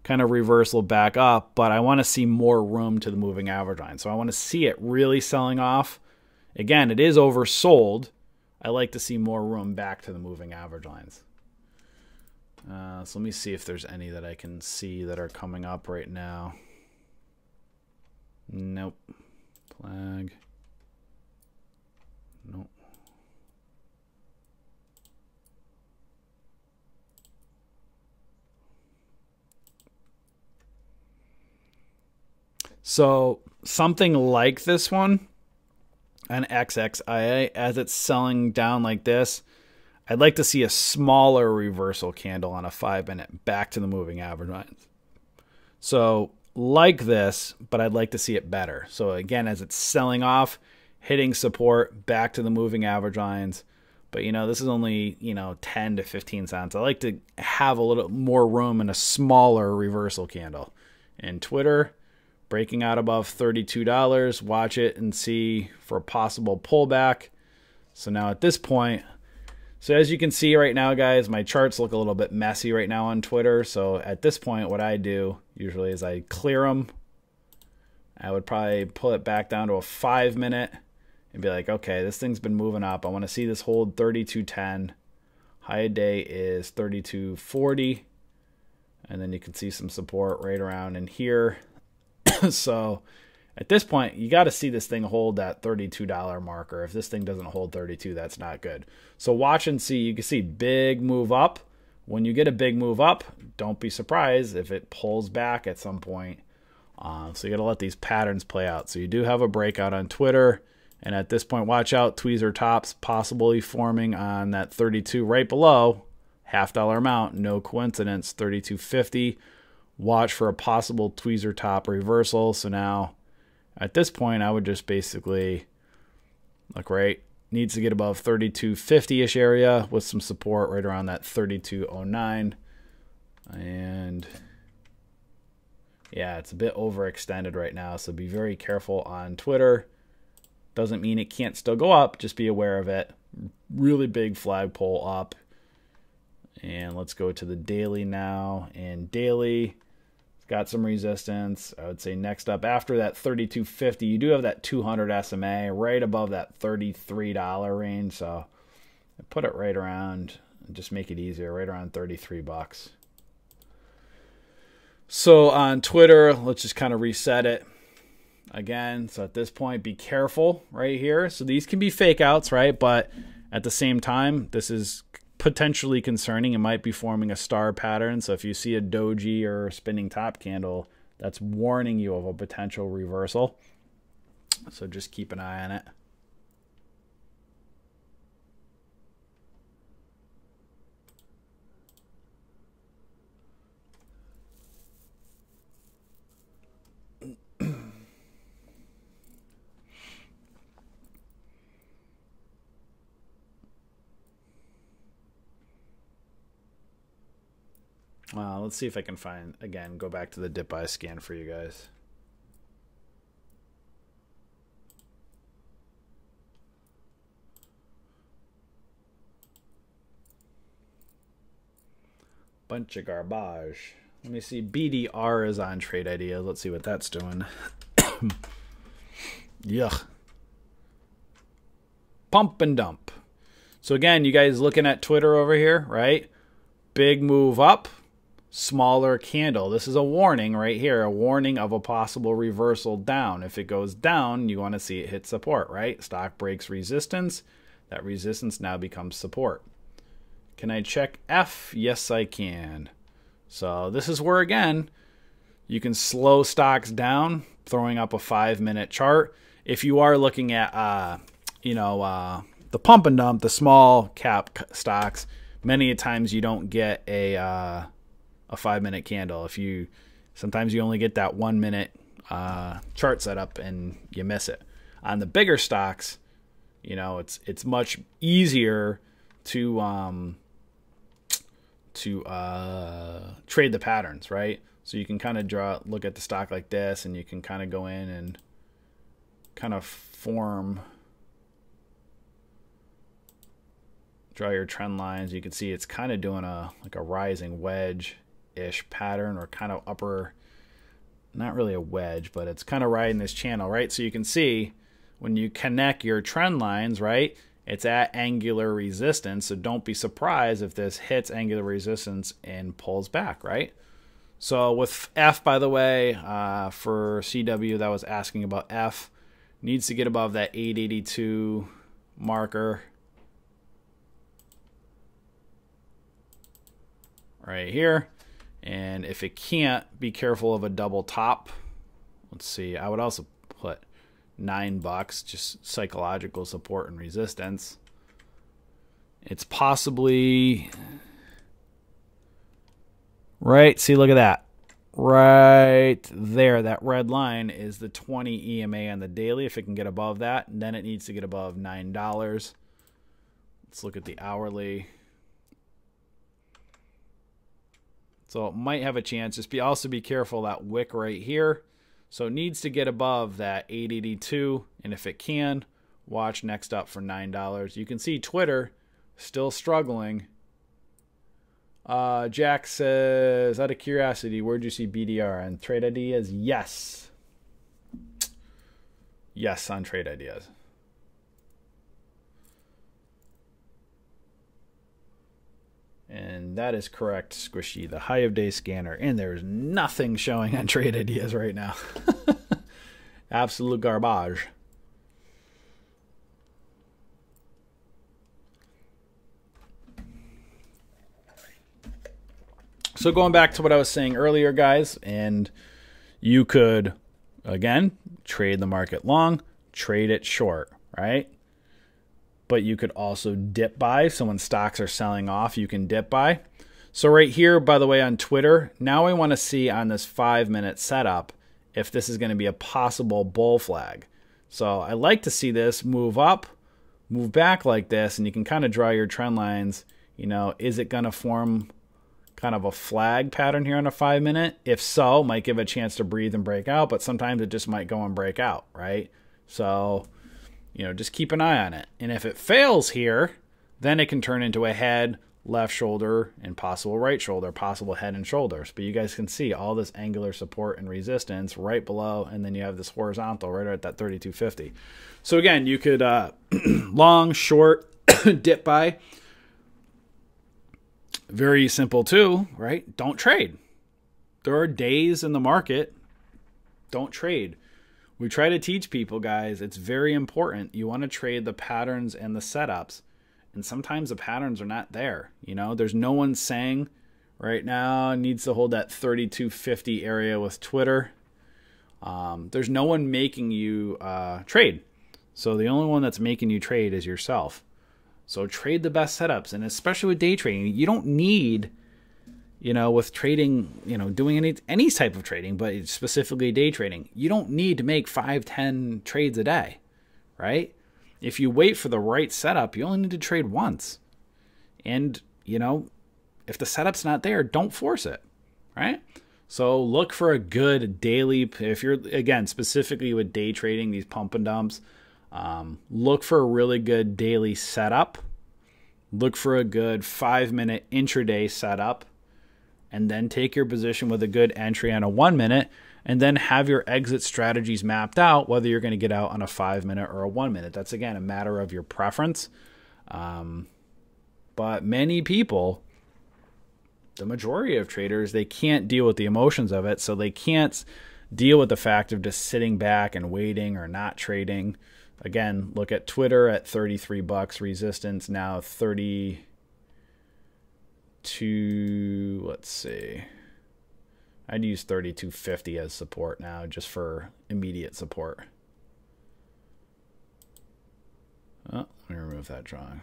kind of reversal back up, but I want to see more room to the moving average line. So I want to see it really selling off. Again, it is oversold. I like to see more room back to the moving average lines. So let me see if there's any that I can see that are coming up right now. Nope. Flag. Nope. So something like this one, an XXIA, as it's selling down like this, I'd like to see a smaller reversal candle on a 5-minute back to the moving average lines. So like this, but I'd like to see it better. So again, as it's selling off, hitting support, back to the moving average lines. But, you know, this is only, you know, 10 to 15 cents. I like to have a little more room in a smaller reversal candle. And Twitter, breaking out above $32. Watch it and see for a possible pullback. So now at this point, so as you can see right now, guys, my charts look a little bit messy right now on Twitter. So at this point, what I do usually is I clear them. I would probably pull it back down to a 5-minute and be like, okay, this thing's been moving up. I want to see this hold 32.10. High day is 32.40. And then you can see some support right around in here. So at this point, you got to see this thing hold that $32 marker. If this thing doesn't hold 32, that's not good. So watch and see. You can see big move up. When you get a big move up, don't be surprised if it pulls back at some point. So you got to let these patterns play out. So you do have a breakout on Twitter. And at this point, watch out. Tweezer tops possibly forming on that 32 right below. $half amount. No coincidence. 32.50. Watch for a possible tweezer top reversal. So now at this point, I would just basically look right. Needs to get above 32.50-ish area with some support right around that 32.09. And yeah, it's a bit overextended right now. So be very careful on Twitter. Doesn't mean it can't still go up. Just be aware of it. Really big flagpole up. And let's go to the daily now. And daily got some resistance. I would say next up after that 32.50, you do have that 200 SMA right above that $33 range. So I put it right around, just make it easier, right around 33 bucks. So on Twitter, let's just kind of reset it again. So at this point, be careful right here. So these can be fake outs, right? But at the same time, this is potentially concerning. It might be forming a star pattern. So if you see a doji or spinning top candle, that's warning you of a potential reversal. So just keep an eye on it. Let's see if I can find, again, go back to the dip buy scan for you guys. Bunch of garbage. Let me see. BDR is on Trade Ideas. Let's see what that's doing. Yuck. Pump and dump. So again, you guys looking at Twitter over here, right? Big move up. Smaller candle. This is a warning right here, a warning of a possible reversal down. If it goes down, you want to see it hit support, right? Stock breaks resistance. That resistance now becomes support. Can I check F? Yes, I can. So this is where, again, you can slow stocks down, throwing up a 5-minute chart. If you are looking at, the pump and dump, the small cap stocks, many times you don't get a 5-minute candle. Sometimes you only get that 1-minute chart setup and you miss it. On the bigger stocks, it's much easier to trade the patterns, right? So you can kind of look at the stock like this, and you can kind of go in and kind of draw your trend lines. You can see it's kind of doing like a rising wedge ish pattern, or kind of upper, not really a wedge, but it's kind of riding this channel, right? So you can see when you connect your trend lines, right, it's at angular resistance. So don't be surprised if this hits angular resistance and pulls back, right? So with F, by the way, for CW that was asking about F, needs to get above that 882 marker right here. And if it can't, be careful of a double top. Let's see, I would also put $9, just psychological support and resistance. It's possibly right. See, look at that. Right there, that red line is the 20 EMA on the daily. If it can get above that, and then it needs to get above $9. Let's look at the hourly. So it might have a chance. Just also be careful that wick right here. So it needs to get above that 882, and if it can, watch next up for $9. You can see Twitter still struggling. Jack says, out of curiosity, where'd you see BDR on Trade Ideas? Yes. Yes, on Trade Ideas. And that is correct, Squishy. The high of day scanner. And there's nothing showing on Trade Ideas right now. Absolute garbage. So going back to what I was saying earlier, guys, and you could, again, trade the market long, trade it short, right? But you could also dip buy. So when stocks are selling off, you can dip buy. So right here, by the way, on Twitter, now we want to see on this 5-minute setup if this is going to be a possible bull flag. So I like to see this move up, move back like this, and you can kind of draw your trend lines. You know, is it going to form kind of a flag pattern here on a 5-minute? If so, might give a chance to breathe and break out, but sometimes it just might go and break out, right? So, you know, just keep an eye on it. And if it fails here, then it can turn into a head, left shoulder, and possible right shoulder, possible head and shoulders. But you guys can see all this angular support and resistance right below, and then you have this horizontal right at that 3250. So again, you could long, short, dip buy. Very simple too, right? Don't trade. There are days in the market. Don't trade. We try to teach people, guys, it's very important. You want to trade the patterns and the setups. And sometimes the patterns are not there. You know, there's no one saying right now needs to hold that 3250 area with Twitter. There's no one making you trade. So the only one that's making you trade is yourself. So trade the best setups, and especially with day trading, you don't need, you know, with trading, you know, doing any type of trading, but specifically day trading, you don't need to make 5-10 trades a day, right? If you wait for the right setup, you only need to trade once. And, you know, if the setup's not there, don't force it, right? So look for a good daily, if you're, again, specifically with day trading, these pump and dumps, look for a really good daily setup. Look for a good 5-minute intraday setup, and then take your position with a good entry on a 1-minute, and then have your exit strategies mapped out, whether you're going to get out on a 5-minute or a 1-minute. That's, again, a matter of your preference. But many people, the majority of traders, they can't deal with the emotions of it, so they can't deal with the fact of just sitting back and waiting or not trading. Again, look at Twitter at $33, resistance now 32. Let's see. I'd use 3250 as support now, just for immediate support. Oh, let me remove that drawing.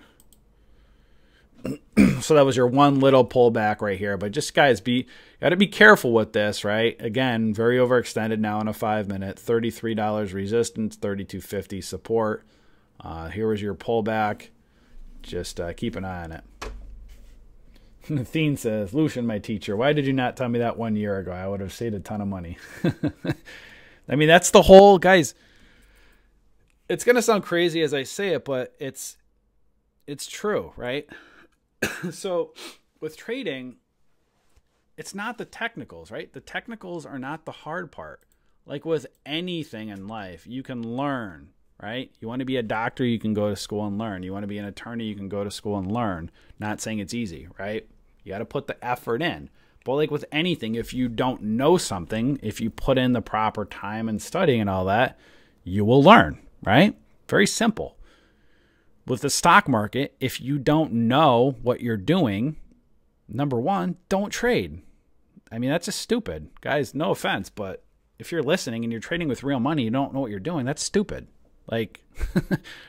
So that was your one little pullback right here. But just, guys, got to be careful with this, right? Again, very overextended now in a 5-minute. $33 resistance, $32.50 support. Here was your pullback. Just keep an eye on it. Thien says, Lucian, my teacher, why did you not tell me that 1 year ago? I would have saved a ton of money. I mean, that's the whole, guys. It's going to sound crazy as I say it, but it's true, right? So with trading, it's not the technicals, right? The technicals are not the hard part. Like with anything in life, you can learn, right? You want to be a doctor, you can go to school and learn. You want to be an attorney, you can go to school and learn. Not saying it's easy, right? You got to put the effort in. But like with anything, if you don't know something, if you put in the proper time and studying and all that, you will learn, right? Very simple. With the stock market, if you don't know what you're doing, number one, don't trade. I mean, that's just stupid. Guys, no offense, but if you're listening and you're trading with real money, you don't know what you're doing, that's stupid. Like,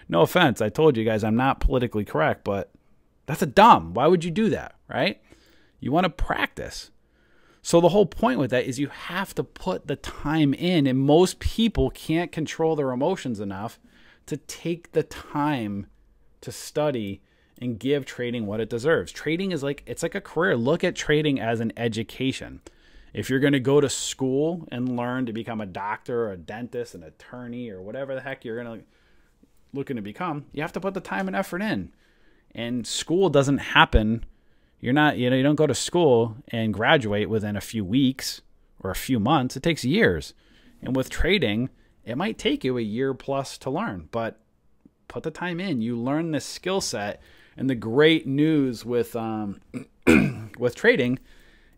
no offense. I told you guys I'm not politically correct, but that's a dumb. Why would you do that, right? You want to practice. So the whole point with that is you have to put the time in, and most people can't control their emotions enough to take the time to study and give trading what it deserves. Trading is like, it's like a career. Look at trading as an education. If you're going to go to school and learn to become a doctor, or a dentist, an attorney, or whatever the heck you're going to looking to become, you have to put the time and effort in. And school doesn't happen. You don't go to school and graduate within a few weeks or a few months. It takes years. And with trading, it might take you a year plus to learn, but put the time in. You learn this skill set. And the great news with with trading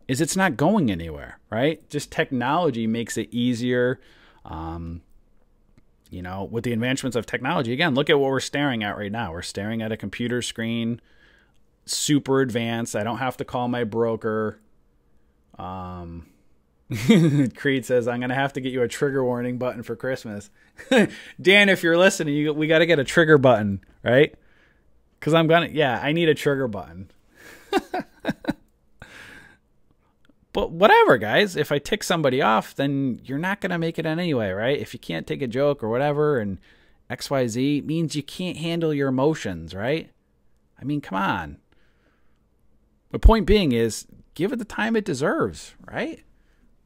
is it's not going anywhere, right? Just technology makes it easier. With the advancements of technology, again, look at what we're staring at right now. We're staring at a computer screen, super advanced. I don't have to call my broker. Creed says, I'm going to have to get you a trigger warning button for Christmas. Dan, if you're listening, we got to get a trigger button, right? Because I need a trigger button. But whatever, guys. If I tick somebody off, then you're not going to make it anyway, right? If you can't take a joke or whatever, and XYZ means you can't handle your emotions, right? I mean, come on. The point being is, give it the time it deserves, right?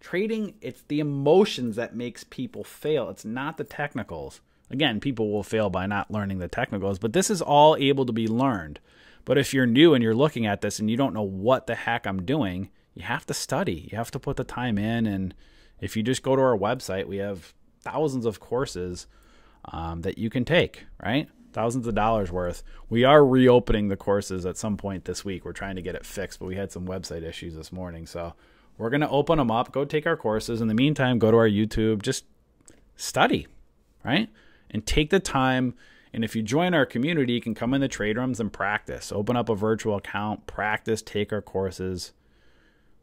Trading, it's the emotions that makes people fail. It's not the technicals. Again, people will fail by not learning the technicals, but this is all able to be learned. But if you're new and you're looking at this and you don't know what the heck I'm doing, you have to study. You have to put the time in. And if you just go to our website, we have thousands of courses that you can take, right? Thousands of dollars worth. We are reopening the courses at some point this week. We're trying to get it fixed, but we had some website issues this morning. So we're going to open them up. Go take our courses. In the meantime, go to our YouTube. Just study, right? And take the time. And if you join our community, you can come in the trade rooms and practice. Open up a virtual account, practice, take our courses.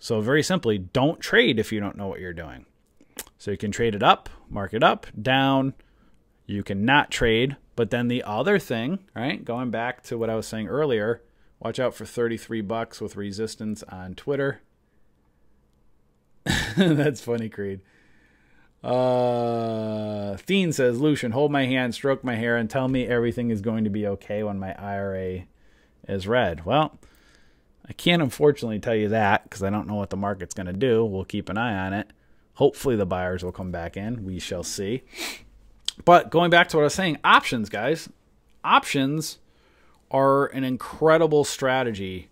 So very simply, don't trade if you don't know what you're doing. So you can trade it up, mark it up, down. You can not trade. But then the other thing, right, going back to what I was saying earlier, watch out for 33 bucks with resistance on Twitter. That's funny, Creed. Thien says, Lucian, hold my hand, stroke my hair, and tell me everything is going to be okay when my IRA is red. Well, I can't unfortunately tell you that because I don't know what the market's going to do. We'll keep an eye on it. Hopefully the buyers will come back in. We shall see. But going back to what I was saying, options, guys. Options are an incredible strategy.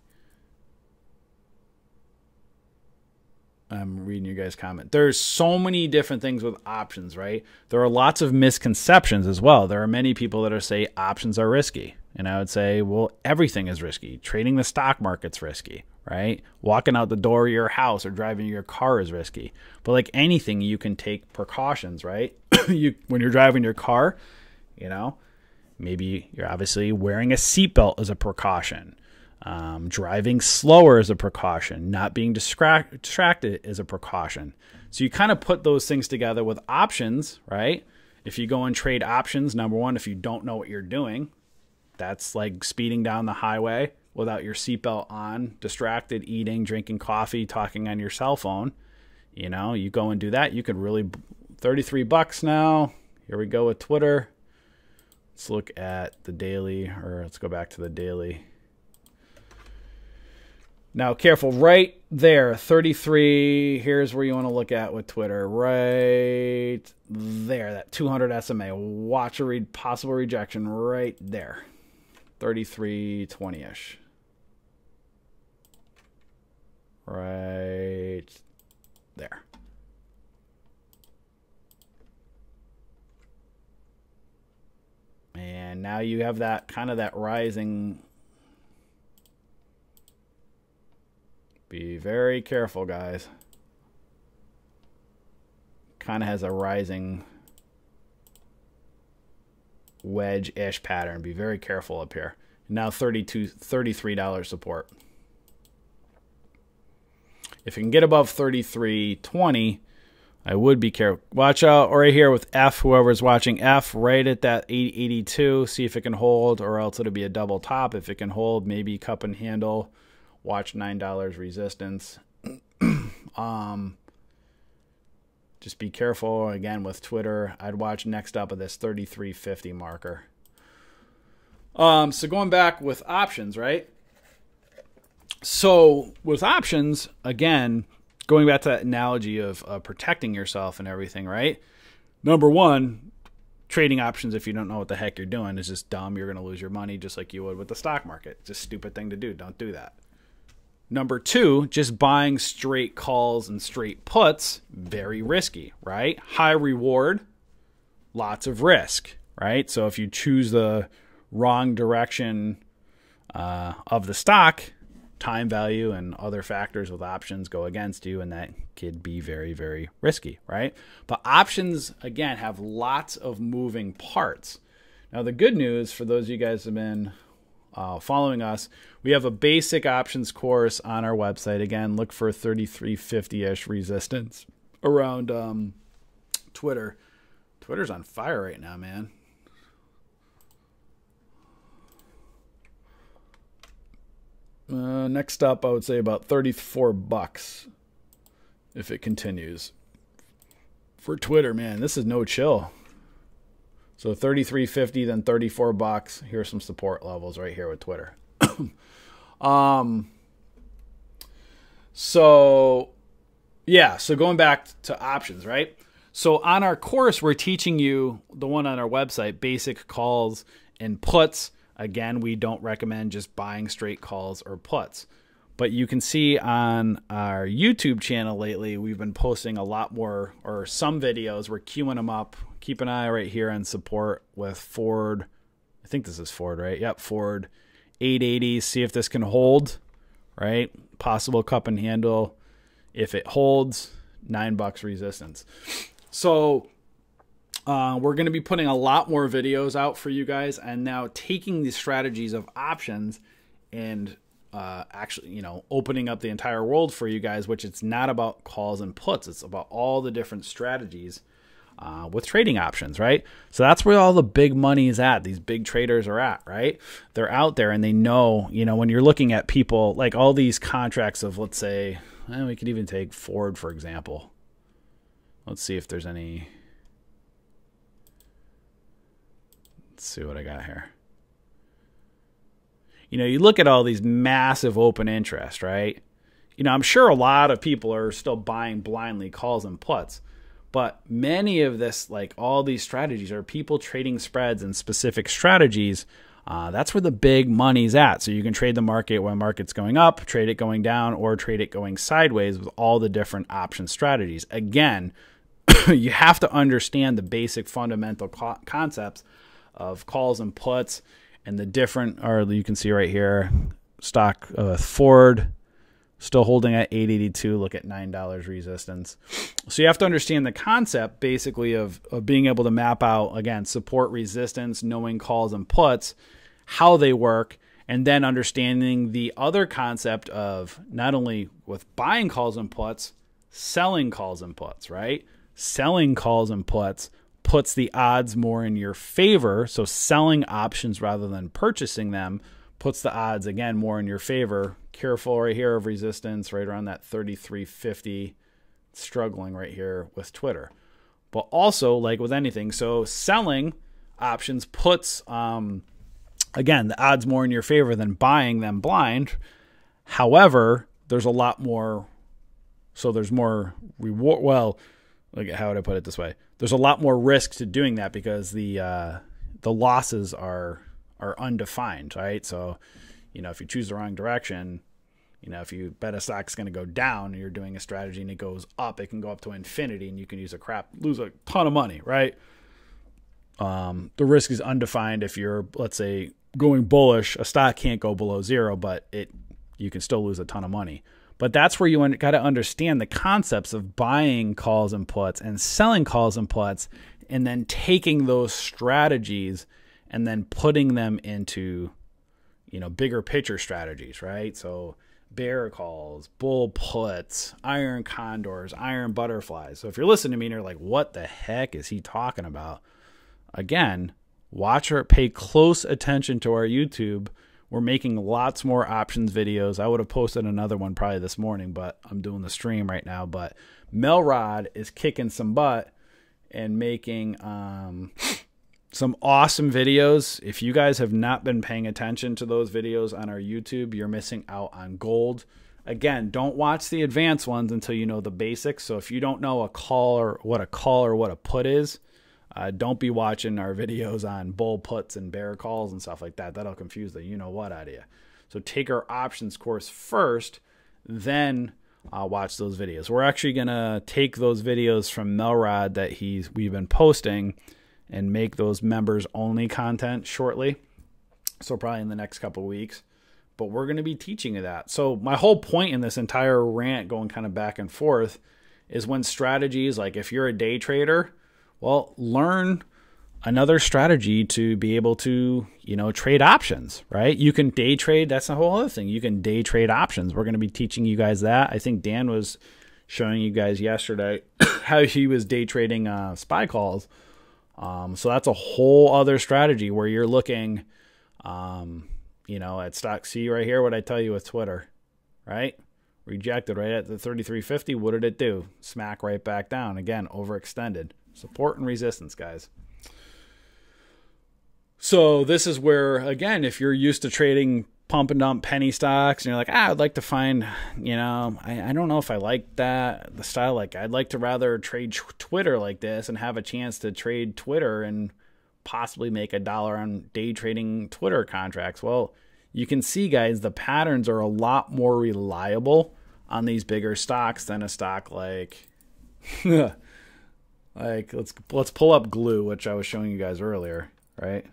I'm reading your guys' comment. There's so many different things with options, right? There are lots of misconceptions as well. There are many people that say options are risky. And I would say, well, everything is risky. Trading the stock market's risky, right? Walking out the door of your house or driving your car is risky. But like anything, you can take precautions, right? When you're driving your car, maybe you're obviously wearing a seatbelt as a precaution. Driving slower is a precaution. Not being distracted is a precaution. So you kind of put those things together with options, right? If you go and trade options, number one, if you don't know what you're doing, that's like speeding down the highway without your seatbelt on, distracted, eating, drinking coffee, talking on your cell phone. You go and do that. You could really, 33 bucks now. Here we go with Twitter. Let's look at the daily, or let's go back to the daily. Now, careful, right there, 33, here's where you want to look at with Twitter. Right there, that 200 SMA. Watch a possible rejection right there. 33.20-ish. Right you have that kind of that rising. Be very careful, guys. Kind of has a rising wedge-ish pattern. Be very careful up here. Now $33 support. If you can get above 33.20, I would be careful. Watch out right here with F, whoever's watching F, right at that 882. See if it can hold, or else it'll be a double top. If it can hold, maybe cup and handle. Watch $9 resistance. Just be careful, again, with Twitter. I'd watch next up at this 33.50 marker. So going back with options, right? So with options, again, going back to that analogy of protecting yourself and everything, right? Number one, trading options, if you don't know what the heck you're doing, is just dumb. You're going to lose your money just like you would with the stock market. It's a stupid thing to do. Don't do that. Number two, just buying straight calls and straight puts, very risky, right? High reward, lots of risk, right? So if you choose the wrong direction of the stock, time value and other factors with options go against you, and that could be very, very risky, right? But options, again, have lots of moving parts. Now, the good news for those of you guys who have been following us, we have a basic options course on our website. Again, look for 3350-ish resistance around Twitter. Twitter's on fire right now, man. Next up, I would say about $34 if it continues. For Twitter, man, this is no chill. So $33.50, then $34. Here's some support levels right here with Twitter. So going back to options, right? So on our course, we're teaching you, the one on our website, basic calls and puts. Again, we don't recommend just buying straight calls or puts. But you can see on our YouTube channel lately, we've been posting a lot more, or some videos. We're queuing them up. Keep an eye right here on support with Ford. I think this is Ford, right? Yep, Ford 880. See if this can hold, right? Possible cup and handle. If it holds, $9 resistance. So we're going to be putting a lot more videos out for you guys, and now taking the strategies of options and actually, opening up the entire world for you guys, which it's not about calls and puts. It's about all the different strategies with trading options, right? So that's where all the big money is at. These big traders are at, right? They're out there and they know, when you're looking at people like all these contracts of, let's say, we could even take Ford, for example. Let's see if there's any. Let's see what I got here. You look at all these massive open interest, right? I'm sure a lot of people are still buying blindly calls and puts, but many of this, like all these strategies, are people trading spreads and specific strategies. That's where the big money's at. So you can trade the market when the market's going up, trade it going down, or trade it going sideways with all the different option strategies. Again, you have to understand the basic fundamental concepts of calls and puts. And the different, or you can see right here, stock Ford still holding at 882. Look at $9 resistance. So you have to understand the concept basically of being able to map out, again, support, resistance, knowing calls and puts, how they work, and then understanding the other concept of not only with buying calls and puts, selling calls and puts, right? Selling calls and puts puts the odds more in your favor. So selling options rather than purchasing them puts the odds, again, more in your favor. Careful right here of resistance right around that 33.50, struggling right here with Twitter. But also, like with anything, so selling options puts, again, the odds more in your favor than buying them blind. However, there's a lot more, so there's more reward. Well, look at, how would I put it this way? There's a lot more risk to doing that because the losses are undefined, right? So, if you choose the wrong direction, if you bet a stock's going to go down and you're doing a strategy and it goes up, it can go up to infinity and you can lose a ton of money, right? The risk is undefined. If you're, let's say, going bullish, a stock can't go below zero, but you can still lose a ton of money. But that's where you got to understand the concepts of buying calls and puts and selling calls and puts, and then taking those strategies and then putting them into, bigger picture strategies, right? So bear calls, bull puts, iron condors, iron butterflies. So if you're listening to me and you're like, what the heck is he talking about? Again, watch or pay close attention to our YouTube. We're making lots more options videos. I would have posted another one probably this morning, but I'm doing the stream right now. But Melrod is kicking some butt and making some awesome videos. If you guys have not been paying attention to those videos on our YouTube, you're missing out on gold. Again, don't watch the advanced ones until you know the basics. So if you don't know a call or what a put is, don't be watching our videos on bull puts and bear calls and stuff like that. That'll confuse the you-know-what out of you. So take our options course first, then watch those videos. We're actually going to take those videos from Melrod that we've been posting and make those members-only content shortly. So probably in the next couple of weeks. But we're going to be teaching you that. So my whole point in this entire rant going kind of back and forth is when strategies, like if you're a day trader, well, learn another strategy to be able to, trade options, right? You can day trade. That's a whole other thing. You can day trade options. We're going to be teaching you guys that. I think Dan was showing you guys yesterday how he was day trading SPY calls. So that's a whole other strategy where you're looking, at stock C right here. What I tell you with Twitter, right? Rejected right at the 33.50. What did it do? Smack right back down. Again, overextended. Support and resistance, guys. So this is where, again, if you're used to trading pump and dump penny stocks and you're like, I'd like to find, I don't know if I like the style. Like, I'd like to rather trade Twitter like this and have a chance to trade Twitter and possibly make $1 on day trading Twitter contracts. Well, you can see, guys, the patterns are a lot more reliable on these bigger stocks than a stock like... Like, let's pull up glue, which I was showing you guys earlier, right?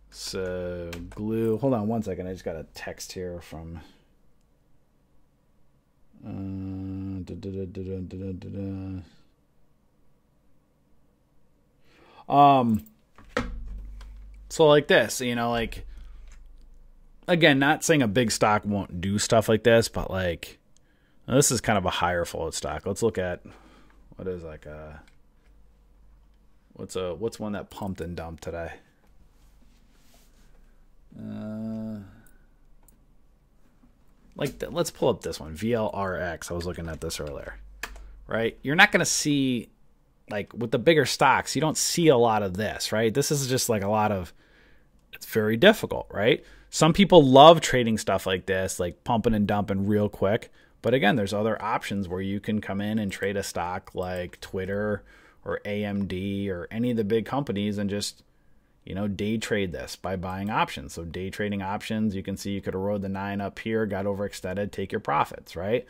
So glue, hold on one second. I just got a text here from so like this, like, again, not saying a big stock won't do stuff like this, but like, now, this is kind of a higher float stock. Let's look at what is like what's one that pumped and dumped today. Let's pull up this one, VLRX. I was looking at this earlier, right? You're not going to see, like with the bigger stocks, you don't see a lot of this, right? This is just like it's very difficult, right? Some people love trading stuff like this, like pumping and dumping real quick. But again, there's other options where you can come in and trade a stock like Twitter or AMD or any of the big companies and just, day trade this by buying options. So day trading options, you can see you could have rode the 9 up here, got overextended, take your profits, right?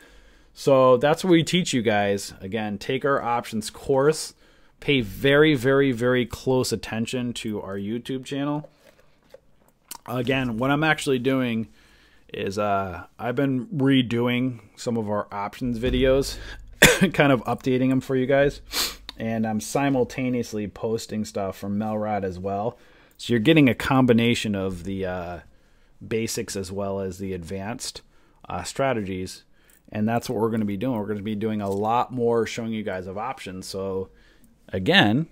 So that's what we teach you guys. Again, take our options course, pay very, very, very close attention to our YouTube channel. Again, what I'm actually doing is I've been redoing some of our options videos, kind of updating them for you guys, and I'm simultaneously posting stuff from Melrod as well. So you're getting a combination of the basics as well as the advanced strategies, and that's what we're going to be doing. We're going to be doing a lot more showing you guys of options. So again,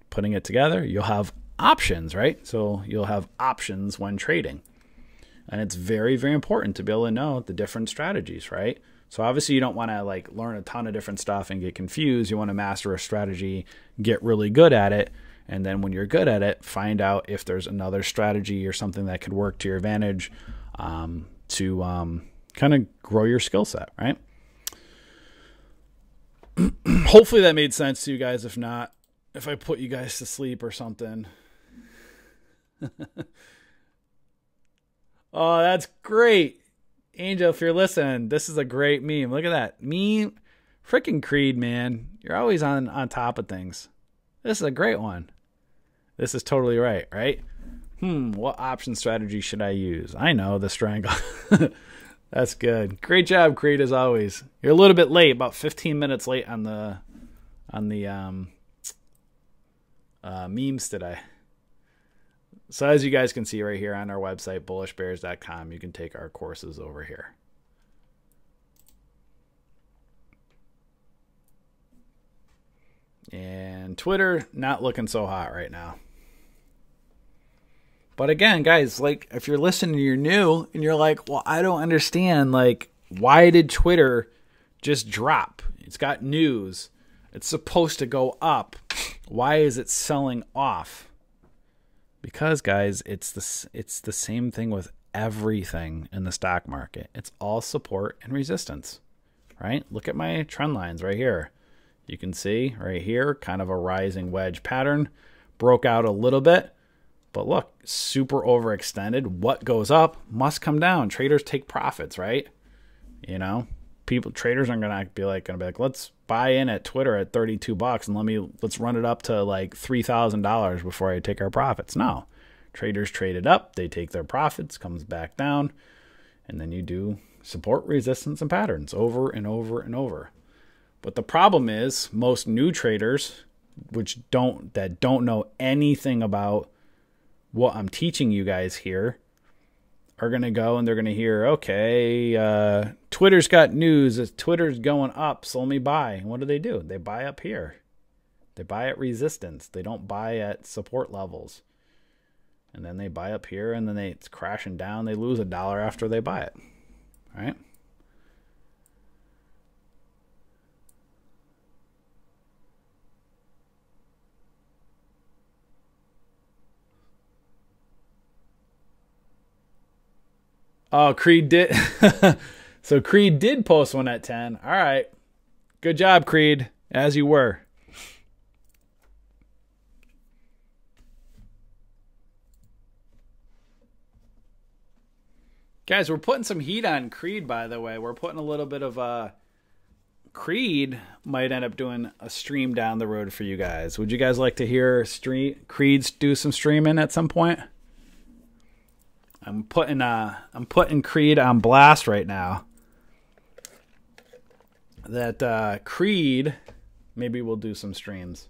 putting it together, you'll have options, right? So you'll have options when trading. And it's very, very important to be able to know the different strategies, right? So obviously you don't want to like learn a ton of different stuff and get confused. You want to master a strategy, get really good at it. And then when you're good at it, find out if there's another strategy or something that could work to your advantage to kind of grow your skill set, right? Hopefully that made sense to you guys. If not, if I put you guys to sleep or something. Oh, that's great. Angel, if you're listening, this is a great meme. Look at that. Meme. Freaking Creed, man. You're always on top of things. This is a great one. This is totally right, right? What option strategy should I use? I know, the strangle. That's good. Great job, Creed, as always. You're a little bit late, about 15 minutes late on the memes today. So as you guys can see right here on our website, bullishbears.com, you can take our courses over here. And Twitter, not looking so hot right now. But again, guys, like, if you're listening, you're new, and you're like, well, I don't understand, like, why did Twitter just drop? It's got news. It's supposed to go up. Why is it selling off? Because, guys, it's the same thing with everything in the stock market. It's all support and resistance, right? Look at my trend lines right here. You can see right here, kind of a rising wedge pattern. Broke out a little bit. But look, super overextended. What goes up must come down. Traders take profits, right? You know, traders aren't gonna be like, let's buy in at Twitter at $32 and let's run it up to like $3,000 before I take our profits. No, traders trade it up. They take their profits, comes back down, and then you do support, resistance, and patterns over and over and over. But the problem is most new traders, that don't know anything about what I'm teaching you guys here, are going to go and they're going to hear, okay, Twitter's got news. Twitter's going up, so let me buy. What do? They buy up here. They buy at resistance. They don't buy at support levels. And then they buy up here, and then it's crashing down. They lose $1 after they buy it. All right? Oh, Creed did. So Creed did post one at 10. All right. Good job, Creed, as you were. Guys, we're putting some heat on Creed, by the way. We're putting a little bit of Creed might end up doing a stream down the road for you guys. Would you guys like to hear Creed do some streaming at some point? I'm putting Creed on blast right now. That Creed maybe we'll do some streams.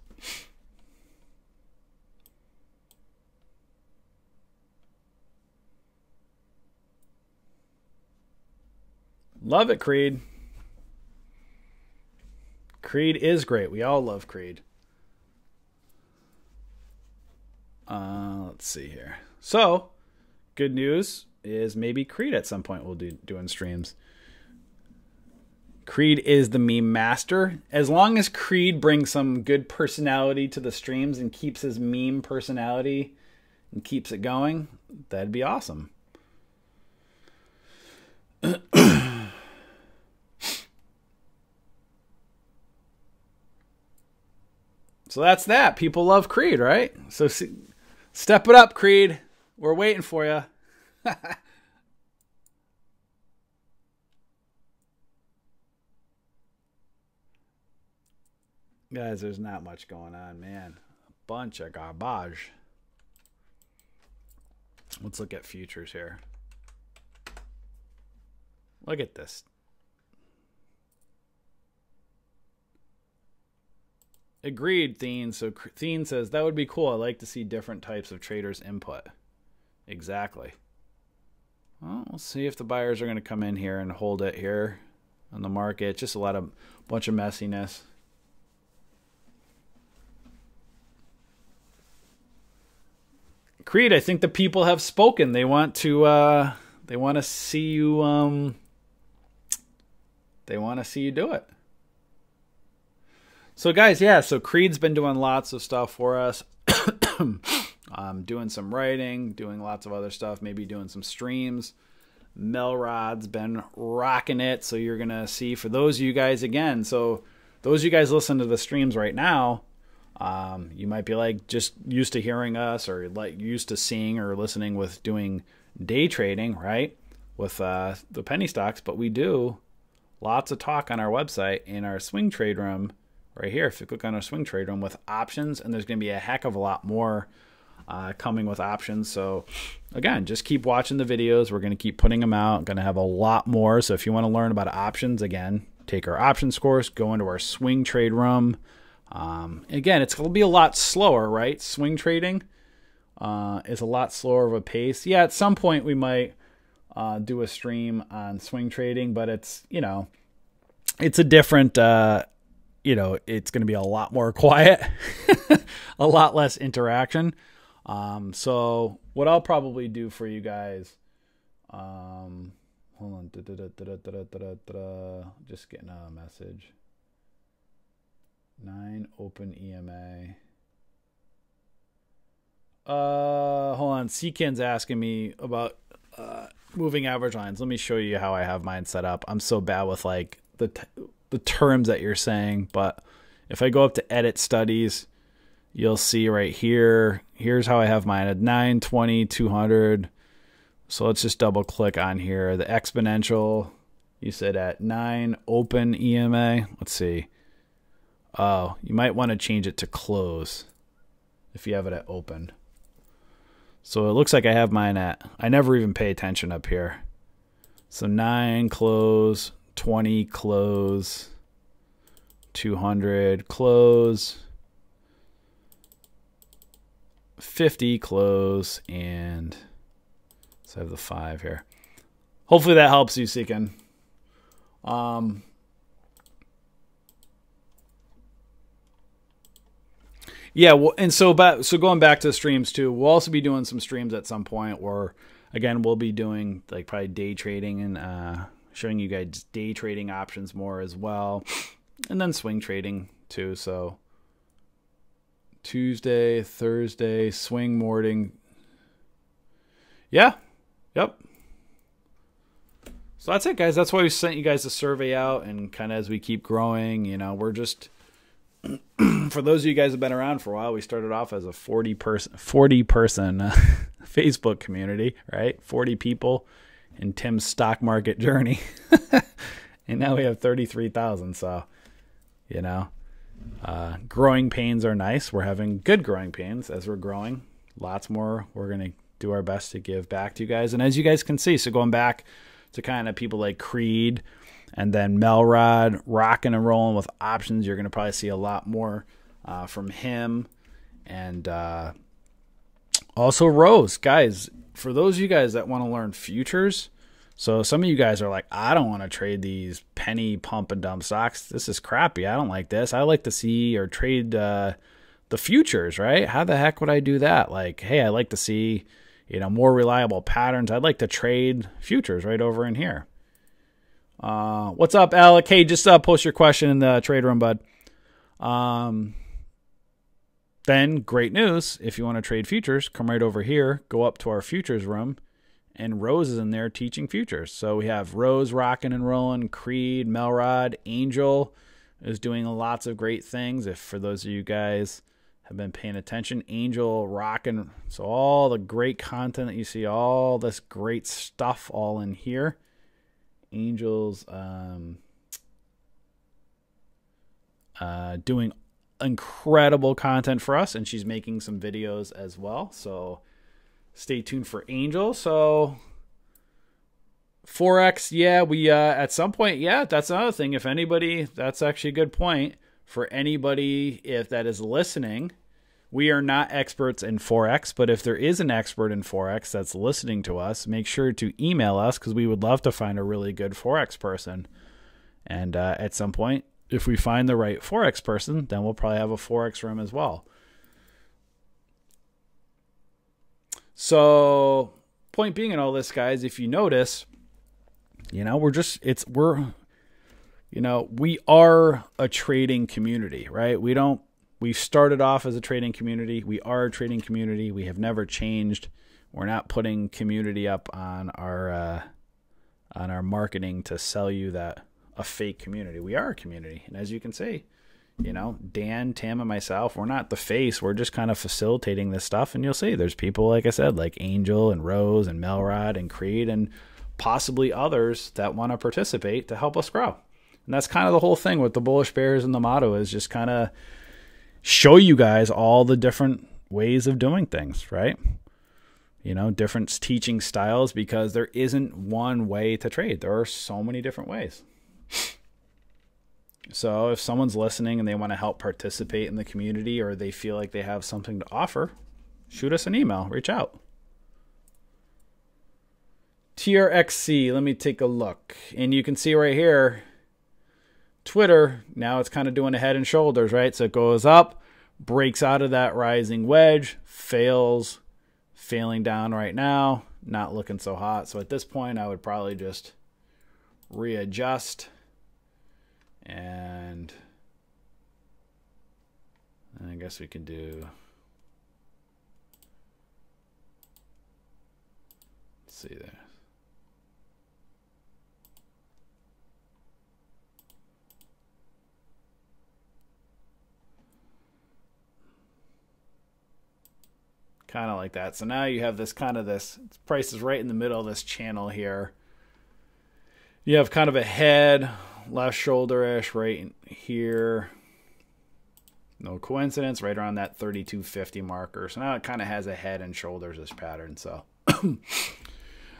Love it, Creed. Creed is great. We all love Creed. Let's see here. So, good news is maybe Creed at some point will do doing streams. Creed is the meme master. As long as Creed brings some good personality to the streams and keeps his meme personality and keeps it going, that'd be awesome. So that's that. People love Creed, right? So step it up, Creed. We're waiting for you. Guys, there's not much going on, man. A bunch of garbage. Let's look at futures here. Look at this. Agreed, Thien. So Thien says, that would be cool. I like to see different types of traders' input. Exactly. Well, we'll see if the buyers are going to come in here and hold it here on the market. Just bunch of messiness. Creed, I think the people have spoken. They want to see you they want to see you do it. So guys, yeah, so Creed's been doing lots of stuff for us. Doing some writing, doing lots of other stuff, maybe doing some streams. Melrod's been rocking it. So you're going to see, for those of you guys, again, so those of you guys listen to the streams right now, you might be like just used to hearing us, or like used to seeing or listening with doing day trading, right? With the penny stocks, but we do lots of talk on our website in our swing trade room, right here. If you click on our swing trade room with options, and there's going to be a heck of a lot more coming with options. So again, just keep watching the videos. We're going to keep putting them out. Going to have a lot more. So if you want to learn about options, again, take our options course, go into our swing trade room. Again, it's going to be a lot slower, right? Swing trading is a lot slower of a pace. Yeah, at some point we might do a stream on swing trading, but it's, you know, it's a different, you know, it's going to be a lot more quiet, a lot less interaction. So what I'll probably do for you guys, hold on, just getting a message. 9 open EMA. Hold on. Seakin's asking me about moving average lines. Let me show you how I have mine set up. I'm so bad with like the terms that you're saying, but if I go up to edit studies, you'll see right here. Here's how I have mine at 9, 20, 200. So let's just double click on here. The exponential, you said at 9 open EMA. Let's see. Oh, you might want to change it to close if you have it at open. So it looks like I have mine at, I never even pay attention up here. So 9 close, 20 close, 200 close, 50 close, and so I have the 5 here. Hopefully that helps you, Seekin. Yeah, well, and so going back to the streams too, we'll also be doing some streams at some point where, again, we'll be doing like probably day trading and showing you guys day trading options more as well, and then swing trading too. So Tuesday, Thursday, swing morning. Yeah, yep. So that's it, guys. That's why we sent you guys a survey out, and kind of as we keep growing, you know, we're just. For those of you guys who have been around for a while, we started off as a 40 person Facebook community, right? 40 people in Tim's stock market journey. And now we have 33,000. So, you know, growing pains are nice. We're having good growing pains as we're growing. Lots more. We're going to do our best to give back to you guys. And as you guys can see, so going back to kind of people like Creed, and then Melrod, rocking and rolling with options. You're going to probably see a lot more from him. And also Rose. Guys, for those of you guys that want to learn futures, so some of you guys are like, I don't want to trade these penny pump and dump stocks. This is crappy. I don't like this. I like to see or trade the futures, right? How the heck would I do that? Like, hey, I like to see, you know, more reliable patterns. I'd like to trade futures right over in here. What's up, Alec? Hey, just post your question in the trade room, bud. Then great news. If you want to trade futures, come right over here, go up to our futures room, and Rose is in there teaching futures. So we have Rose rocking and rolling, Creed, Melrod, Angel is doing lots of great things. If for those of you guys have been paying attention, Angel rocking. So all the great content that you see, all this great stuff all in here. Angel's doing incredible content for us, and she's making some videos as well. So stay tuned for Angel. So Forex, yeah, we at some point, yeah, that's another thing. If anybody, that's actually a good point for anybody if that is listening. We are not experts in Forex, but if there is an expert in Forex that's listening to us, make sure to email us because we would love to find a really good Forex person. And at some point, if we find the right Forex person, then we'll probably have a Forex room as well. So point being in all this, guys, if you notice, you know, we are a trading community, right? We started off as a trading community. We are a trading community. We have never changed. We're not putting community up on our marketing to sell you that a fake community. We are a community. And as you can see, you know, Dan, Tam, and myself, we're not the face. We're just kind of facilitating this stuff. And you'll see there's people, like I said, like Angel and Rose and Melrod and Creed and possibly others that want to participate to help us grow. And that's kind of the whole thing with the Bullish Bears, and the motto is just kind of show you guys all the different ways of doing things, right? You know, different teaching styles, because there isn't one way to trade. There are so many different ways. So if someone's listening and they want to help participate in the community, or they feel like they have something to offer, shoot us an email, reach out. TRXC, let me take a look. And you can see right here, Twitter, now it's kind of doing a head and shoulders, right? So it goes up, breaks out of that rising wedge, fails, failing down right now, not looking so hot. So at this point, I would probably just readjust, and I guess we can do, let's see there. Kind of like that. So now you have this kind of this price is right in the middle of this channel here. You have kind of a head, left shoulder-ish right here. No coincidence, right around that 32.50 marker. So now it kind of has a head and shoulders-ish pattern. So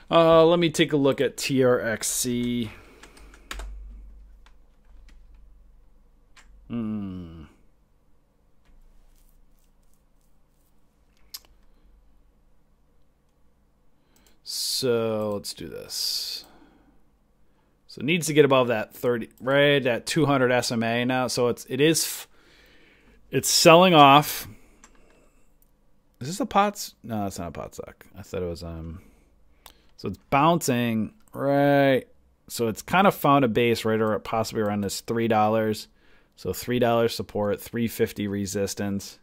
let me take a look at TRXC. So let's do this. So it needs to get above that 30, right at 200 SMA now. So it's selling off. Is this a pots? No, it's not a pot suck. I thought it was so it's bouncing, right? So it's kind of found a base right or possibly around this $3. So $3 support, $3.50 resistance.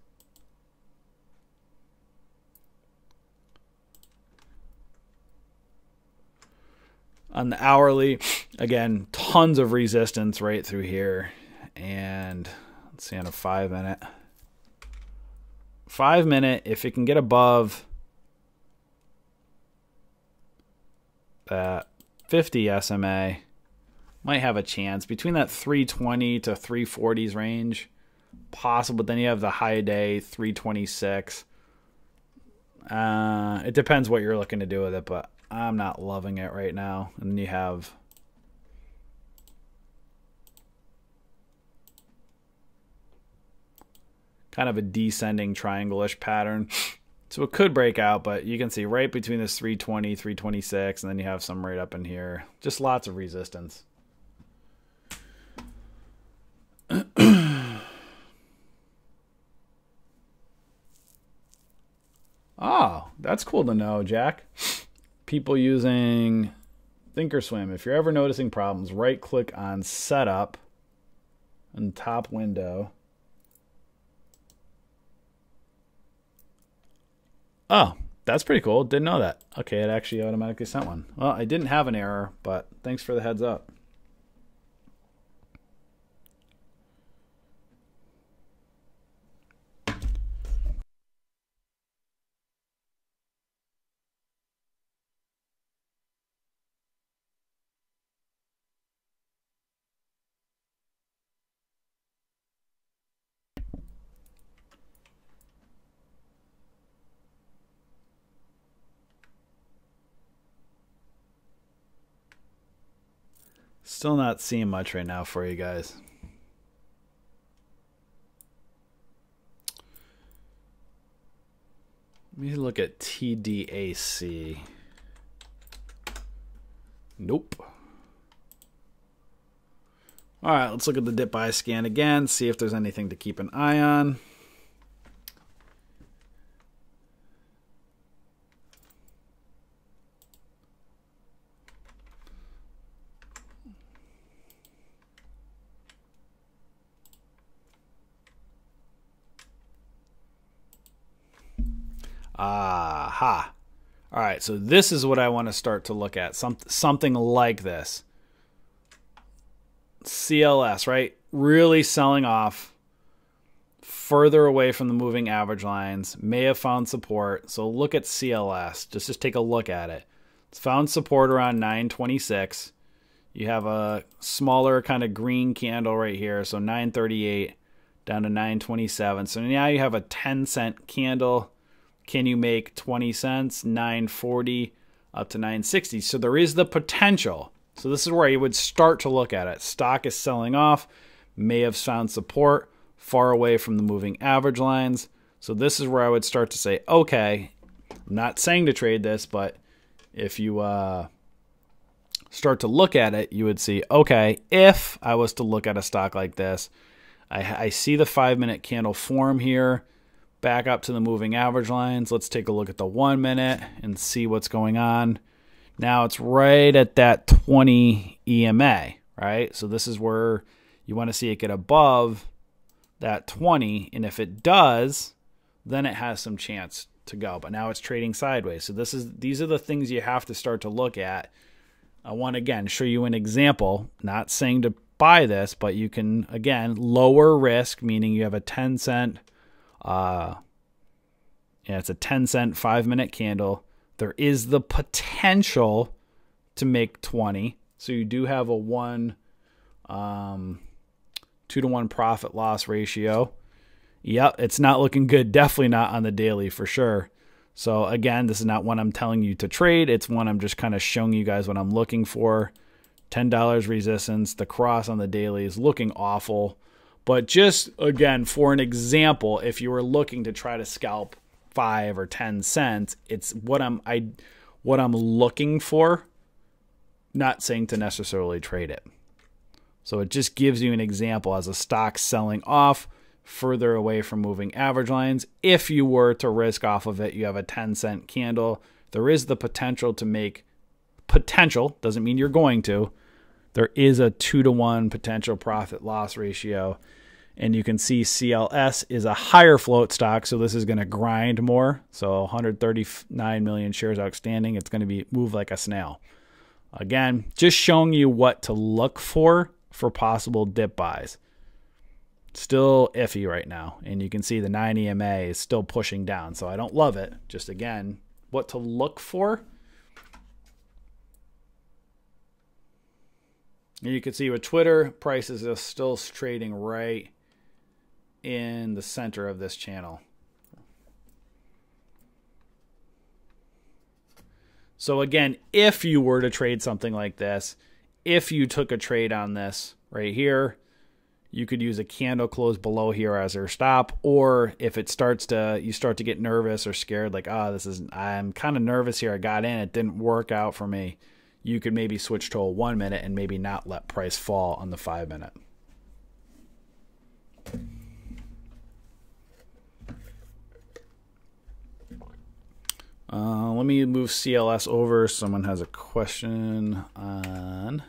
On the hourly, again, tons of resistance right through here. And let's see on a 5 minute. 5 minute, if it can get above that 50 SMA, might have a chance. Between that 320 to 340s range, possible. But then you have the high day, 326. It depends what you're looking to do with it, but I'm not loving it right now. And then you have kind of a descending triangle-ish pattern. So it could break out, but you can see right between this 320, 326, and then you have some right up in here. Just lots of resistance. Oh, that's cool to know, Jack. People using Thinkorswim. If you're ever noticing problems, right-click on Setup in the top window. Oh, that's pretty cool. Didn't know that. Okay, it actually automatically sent one. Well, I didn't have an error, but thanks for the heads up. Still not seeing much right now for you guys. Let me look at TDAC. Nope. All right, let's look at the dip buy scan again, see if there's anything to keep an eye on. Aha. All right, so this is what I want to start to look at. Something like this. CLS, right? Really selling off further away from the moving average lines. May have found support. So look at CLS. Just take a look at it. It's found support around 926. You have a smaller kind of green candle right here. So 938 down to 927. So now you have a 10-cent candle. Can you make 20 cents? 940 up to 960. So there is the potential. So this is where you would start to look at it. Stock is selling off, may have found support far away from the moving average lines. So this is where I would start to say, okay, I'm not saying to trade this, but if you start to look at it, you would see, okay, if I was to look at a stock like this, I see the 5-minute candle form here, back up to the moving average lines. Let's take a look at the 1 minute and see what's going on. Now it's right at that 20 EMA, right? So this is where you want to see it get above that 20, and if it does, then it has some chance to go. But now it's trading sideways. So these are the things you have to start to look at. I want to, again, show you an example, not saying to buy this, but you can, again, lower risk, meaning you have a 10-cent, it's a 10-cent 5-minute candle. There is the potential to make 20. So you do have a 2-to-1 profit loss ratio. Yep, it's not looking good. Definitely not on the daily for sure. So again, this is not one I'm telling you to trade. It's one I'm just kind of showing you guys what I'm looking for. $10 resistance. The cross on the daily is looking awful. But just, again, for an example, if you were looking to try to scalp 5 or 10 cents, it's what I'm looking for, not saying to necessarily trade it. So it just gives you an example as a stock selling off further away from moving average lines. If you were to risk off of it, you have a 10-cent candle. There is the potential to make, potential, doesn't mean you're going to. There is a 2-to-1 potential profit loss ratio. And you can see CLS is a higher float stock, so this is going to grind more. So 139 million shares outstanding. It's going to move like a snail. Again, just showing you what to look for possible dip buys. Still iffy right now. And you can see the 9 EMA is still pushing down. So I don't love it. Just, again, what to look for. And you can see with Twitter, prices are still trading right in the center of this channel. So again, if you were to trade something like this, if you took a trade on this right here, you could use a candle close below here as your stop. Or if it starts to, you start to get nervous or scared, like, I'm kind of nervous here. I got in, it didn't work out for me. You could maybe switch to a 1 minute and maybe not let price fall on the 5 minute. Let me move CLS over. Someone has a question on.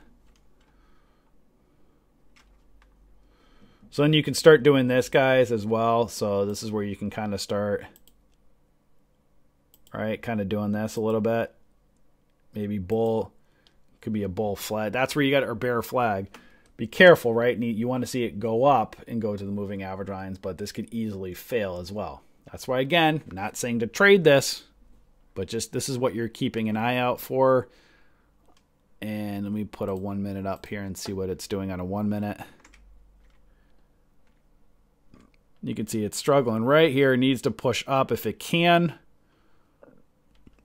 So then you can start doing this, guys, as well. So this is where you can kind of start, right? Kind of doing this a little bit. Maybe bull. Could be a bull flag. That's where you got our bear flag. Be careful, right? You want to see it go up and go to the moving average lines, but this could easily fail as well. That's why, again, I'm not saying to trade this, but just this is what you're keeping an eye out for. And let me put a 1 minute up here and see what it's doing on a 1 minute. You can see it's struggling right here. It needs to push up if it can.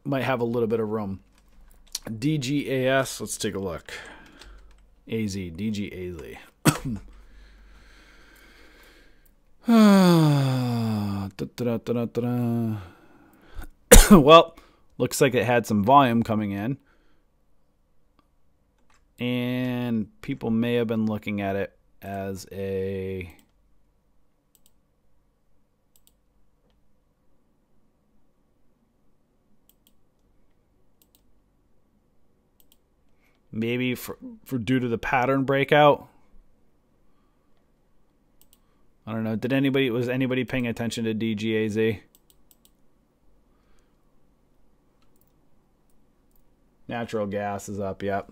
Might have a little bit of room. DGAS, let's take a look. AZ, DGAZ. Well, looks like it had some volume coming in. And people may have been looking at it as a... maybe for due to the pattern breakout. I don't know. Was anybody paying attention to DGAZ? Natural gas is up, yep.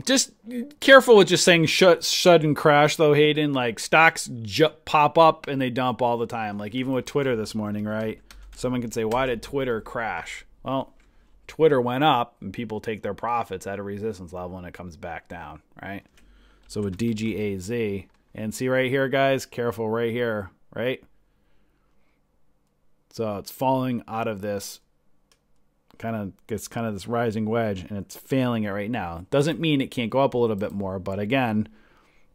Just careful with just saying shut and crash though, Hayden. Like stocks pop up and they dump all the time. Like even with Twitter this morning, right? Someone can say, why did Twitter crash? Well, Twitter went up and people take their profits at a resistance level and it comes back down, right? So with DGAZ, and see right here, guys, careful right here, right? So it's falling out of this gets kind of this rising wedge, and it's failing it right now. Doesn't mean it can't go up a little bit more, but again,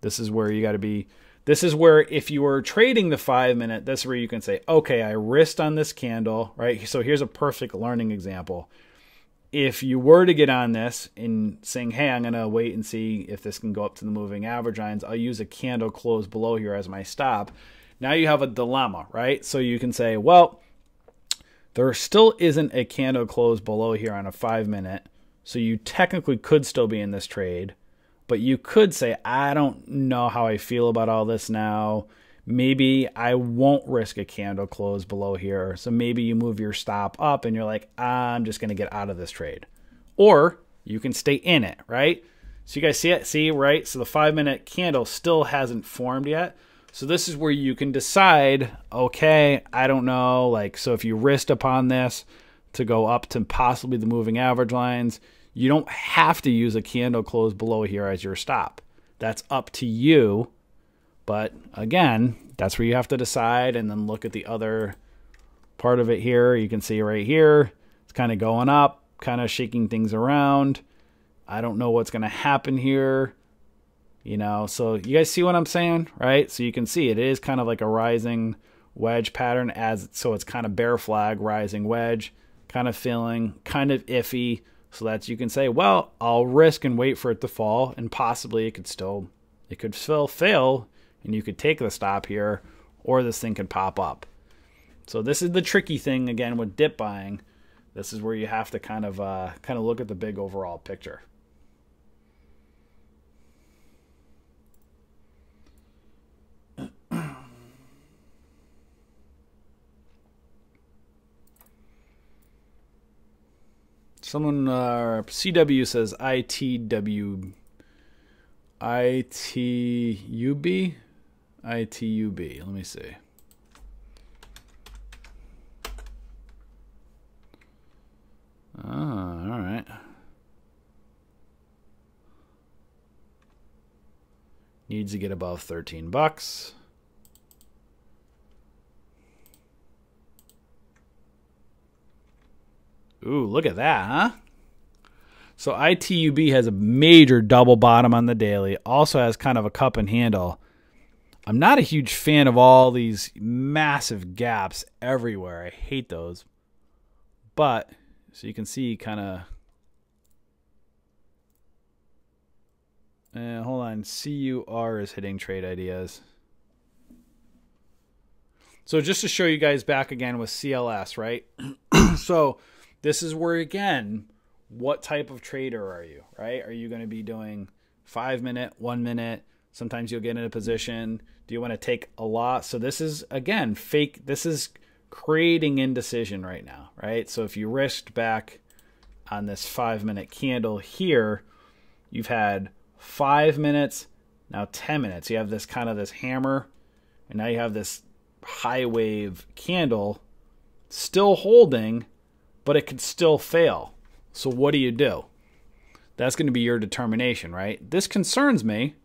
this is where you got to be. This is where if you were trading the 5 minute, that's where you can say, okay, I risked on this candle, right? So here's a perfect learning example. If you were to get on this and saying, hey, I'm going to wait and see if this can go up to the moving average lines, I'll use a candle close below here as my stop. Now you have a dilemma, right? So you can say, well, there still isn't a candle close below here on a 5 minute. So you technically could still be in this trade, but you could say, I don't know how I feel about all this now. Maybe I won't risk a candle close below here. So maybe you move your stop up and you're like, I'm just going to get out of this trade. Or you can stay in it, right? So you guys see it? See, right? So the 5 minute candle still hasn't formed yet. So this is where you can decide, okay, I don't know. Like, so if you risked upon this to go up to possibly the moving average lines, you don't have to use a candle close below here as your stop. That's up to you. But again, that's where you have to decide and then look at the other part of it here. You can see right here, it's kind of going up, kind of shaking things around. I don't know what's going to happen here. You know, so you guys see what I'm saying, right? So you can see it is kind of like a rising wedge pattern so it's kind of bear flag, rising wedge, kind of feeling kind of iffy. So that you can say, well, I'll risk and wait for it to fall, and possibly it could still fail, and you could take the stop here, or this thing could pop up. So this is the tricky thing again with dip buying. This is where you have to kind of look at the big overall picture. Someone, CW says ITUB. Let me see. All right. Needs to get above 13 bucks. Ooh, look at that, huh? So ITUB has a major double bottom on the daily. Also has kind of a cup and handle. I'm not a huge fan of all these massive gaps everywhere. I hate those. But, so you can see kind of... hold on. CUR is hitting trade ideas. So just to show you guys back again with CLS, right? So... this is where, again, what type of trader are you, right? Are you going to be doing 5 minute, 1 minute? Sometimes you'll get in a position. Do you want to take a lot? So this is, again, fake. This is creating indecision right now, right? So if you risked back on this 5 minute candle here, you've had 5 minutes, now 10 minutes. You have this kind of this hammer, and now you have this high wave candle still holding, but it could still fail. So what do? That's going to be your determination, right? This concerns me,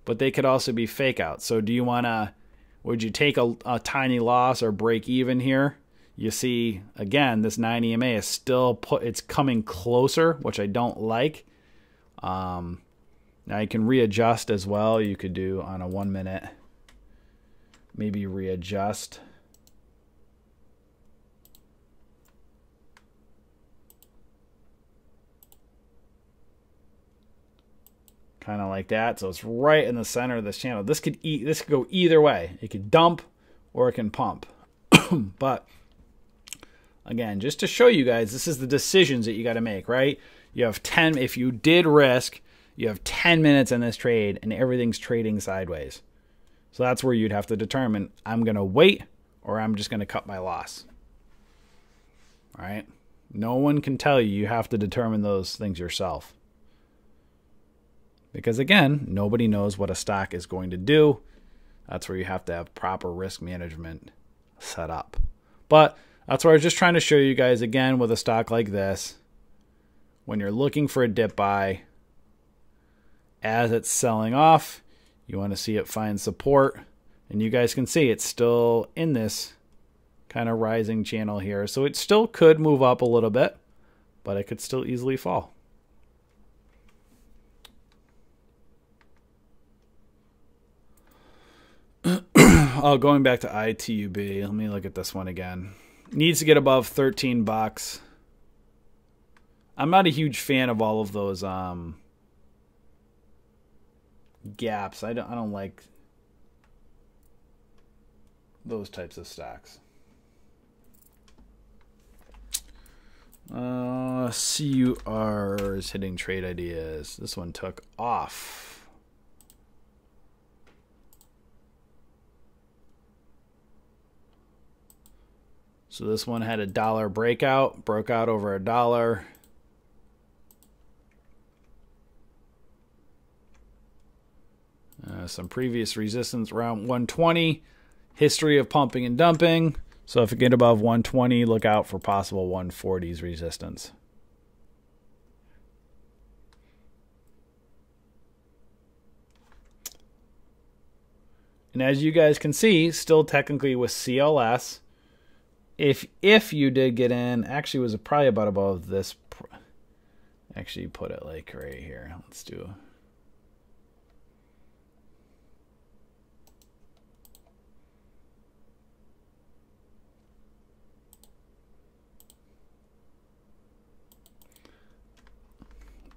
but they could also be fake outs. So do you want to, would you take a tiny loss or break even here? You see, again, this 9 EMA is still it's coming closer, which I don't like. Now you can readjust as well. You could do on a 1 minute, maybe readjust. Kind of like that. So it's right in the center of this channel. This could go either way. It could dump or it can pump. But again, just to show you guys, this is the decisions that you got to make, right? You have 10, if you did risk, you have 10 minutes in this trade and everything's trading sideways. So that's where you'd have to determine, I'm going to wait or I'm just going to cut my loss. All right? No one can tell you. You have to determine those things yourself. Because again, nobody knows what a stock is going to do. That's where you have to have proper risk management set up. But that's where I was just trying to show you guys, again, with a stock like this, when you're looking for a dip buy, as it's selling off, you want to see it find support. And you guys can see it's still in this kind of rising channel here. So it still could move up a little bit, but it could still easily fall. Oh, going back to ITUB, let me look at this one again. Needs to get above 13 bucks. I'm not a huge fan of all of those gaps. I don't like those types of stocks. CUR is hitting trade ideas. This one took off. So this one had a dollar breakout, broke out over $1. Some previous resistance around 120. History of pumping and dumping. So if it get above 120, look out for possible 140s resistance. And as you guys can see, still technically with CLS, if you did get in, actually it was probably about above this. Actually put it like right here. Let's do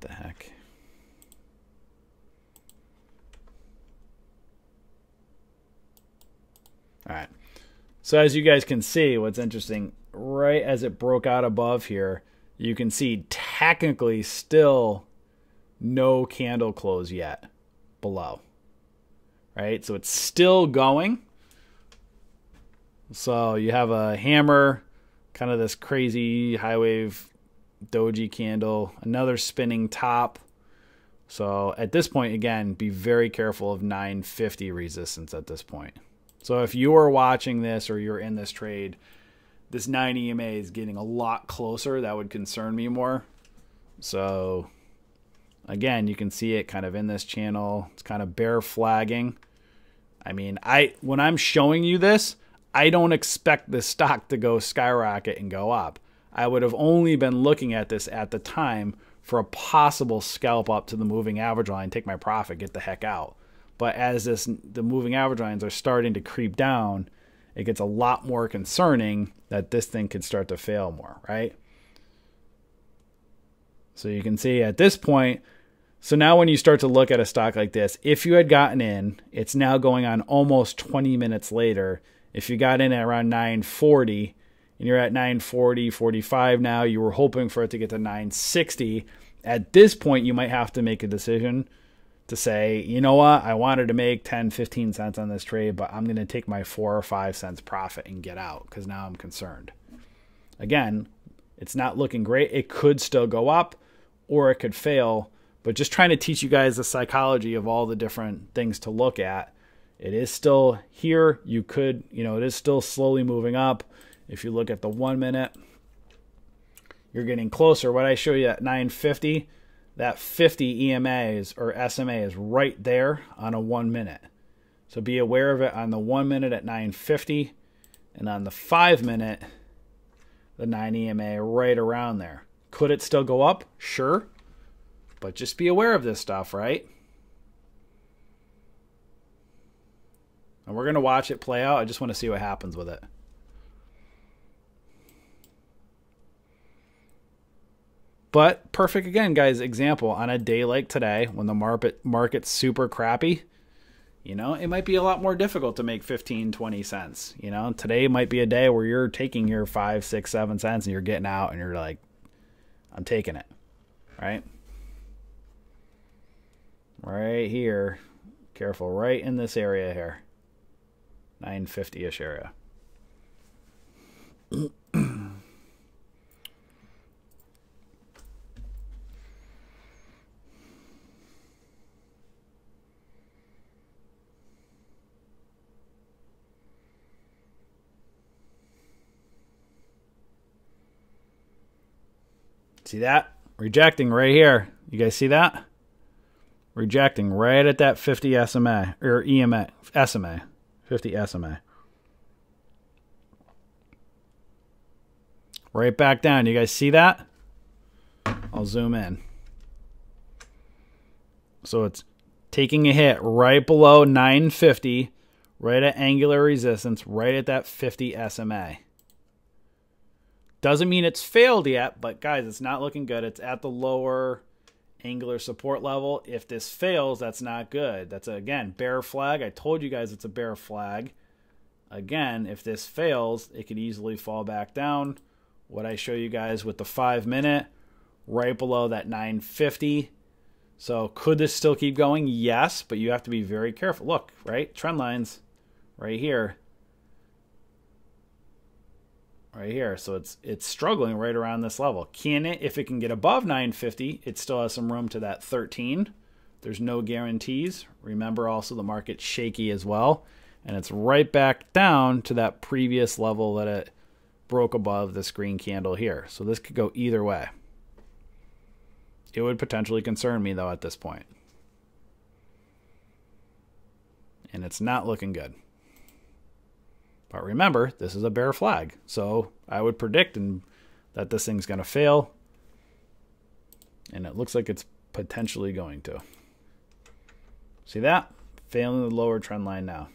the heck. All right. So as you guys can see, what's interesting, right as it broke out above here, you can see technically still no candle close yet below. Right? So it's still going. So you have a hammer, kind of this crazy high wave doji candle, another spinning top. So at this point, again, be very careful of 950 resistance at this point. So if you are watching this or you're in this trade, this 9 EMA is getting a lot closer. That would concern me more. So again, you can see it kind of in this channel. It's kind of bear flagging. I mean, when I'm showing you this, I don't expect this stock to go skyrocket and go up. I would have only been looking at this at the time for a possible scalp up to the moving average line, take my profit, get the heck out. But as the moving average lines are starting to creep down, it gets a lot more concerning that this thing could start to fail more, right? So you can see at this point, so now when you start to look at a stock like this, if you had gotten in, it's now going on almost 20 minutes later. If you got in at around 940 and you're at 940, 45 now, you were hoping for it to get to 960. At this point, you might have to make a decision to say, you know what, I wanted to make 10, 15 cents on this trade, but I'm going to take my 4 or 5 cents profit and get out because now I'm concerned. Again, it's not looking great. It could still go up or it could fail, but just trying to teach you guys the psychology of all the different things to look at. It is still here. You could, it is still slowly moving up. If you look at the 1 minute, you're getting closer. What I show you at 950, that 50 EMAs or SMA is right there on a 1 minute. So be aware of it on the 1 minute at 950 and on the 5 minute, the 9 EMA right around there. Could it still go up? Sure. But just be aware of this stuff, right? And we're going to watch it play out. I just want to see what happens with it. But perfect again, guys, example, on a day like today when the market's super crappy, it might be a lot more difficult to make 15, 20 cents. Today might be a day where you're taking your 5, 6, 7 cents and you're getting out and you're like, I'm taking it, right? Right here. Careful, right in this area here. 950-ish area. See that? Rejecting right here. You guys see that? Rejecting right at that 50 SMA or SMA, 50 SMA. Right back down. You guys see that? I'll zoom in. So it's taking a hit right below 950, right at angular resistance, right at that 50 SMA. Doesn't mean it's failed yet, but guys, it's not looking good. It's at the lower angular support level. If this fails, that's not good. That's, again, bear flag. I told you guys it's a bear flag. Again, if this fails, it could easily fall back down. What I show you guys with the 5-minute, right below that 950. So could this still keep going? Yes, but you have to be very careful. Look, right? Trend lines right here. Right here. So it's struggling right around this level. Can it, if it can get above 950, it still has some room to that 13. There's no guarantees. Remember also the market's shaky as well. And it's right back down to that previous level that it broke above this green candle here. So this could go either way. It would potentially concern me, though, at this point. And it's not looking good. But remember, this is a bear flag. So I would predict that this thing's going to fail. And it looks like it's potentially going to. See that? Failing the lower trend line now.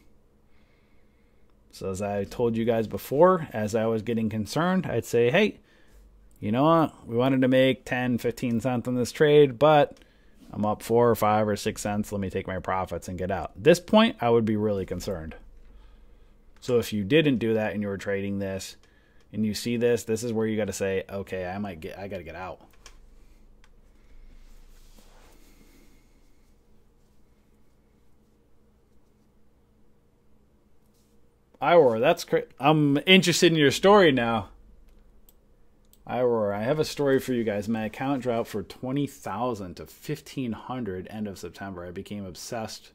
So as I told you guys before, as I was getting concerned, I'd say, hey, you know what? We wanted to make 10, 15 cents on this trade, but I'm up 4 or 5 or 6 cents. Let me take my profits and get out. At this point, I would be really concerned. So if you didn't do that and you were trading this and you see this, this is where you got to say, okay, I got to get out. Iroar, that's great. I'm interested in your story now. Iroar, I have a story for you guys. My account dropped for 20,000 to 1,500 end of September. I became obsessed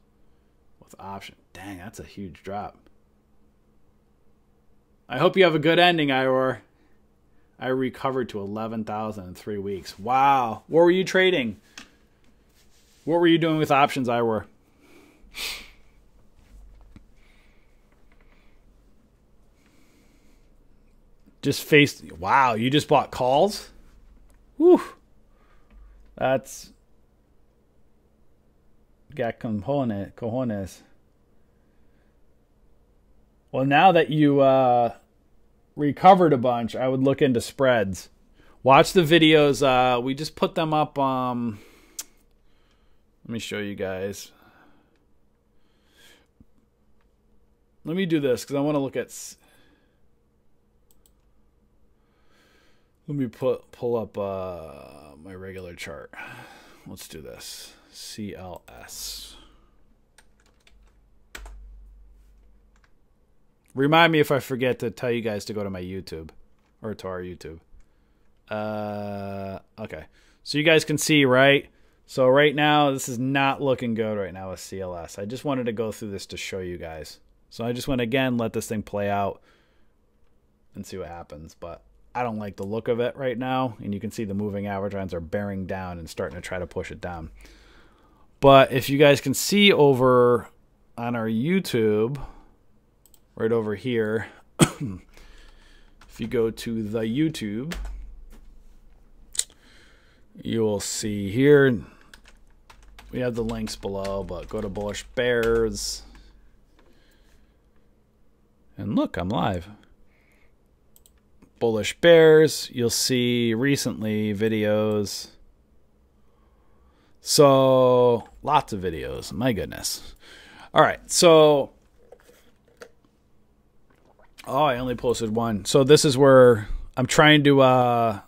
with option. Dang, that's a huge drop. I hope you have a good ending, Iroar. I recovered to 11,000 in 3 weeks. Wow. What were you trading? What were you doing with options, Iroar? Just faced. Wow, you just bought calls? Whew. That's got cojones. Well, now that you recovered a bunch, I would look into spreads. Watch the videos. We just put them up. Let me show you guys. Let me do this because I want to look at. Let me pull up my regular chart. Let's do this. CLS. Remind me if I forget to tell you guys to go to my YouTube or to our YouTube. Okay. So you guys can see, right? So right now, this is not looking good right now with CLS. I just wanted to go through this to show you guys. So I just want to, again, let this thing play out and see what happens. But I don't like the look of it right now. And you can see the moving average lines are bearing down and starting to try to push it down. But if you guys can see over on our YouTube, right over here, if you go to the YouTube, you will see here, we have the links below, but go to Bullish Bears. And look, I'm live. Bullish Bears, you'll see recently videos. So, lots of videos, my goodness. All right, so, oh, I only posted one. So this is where I'm trying to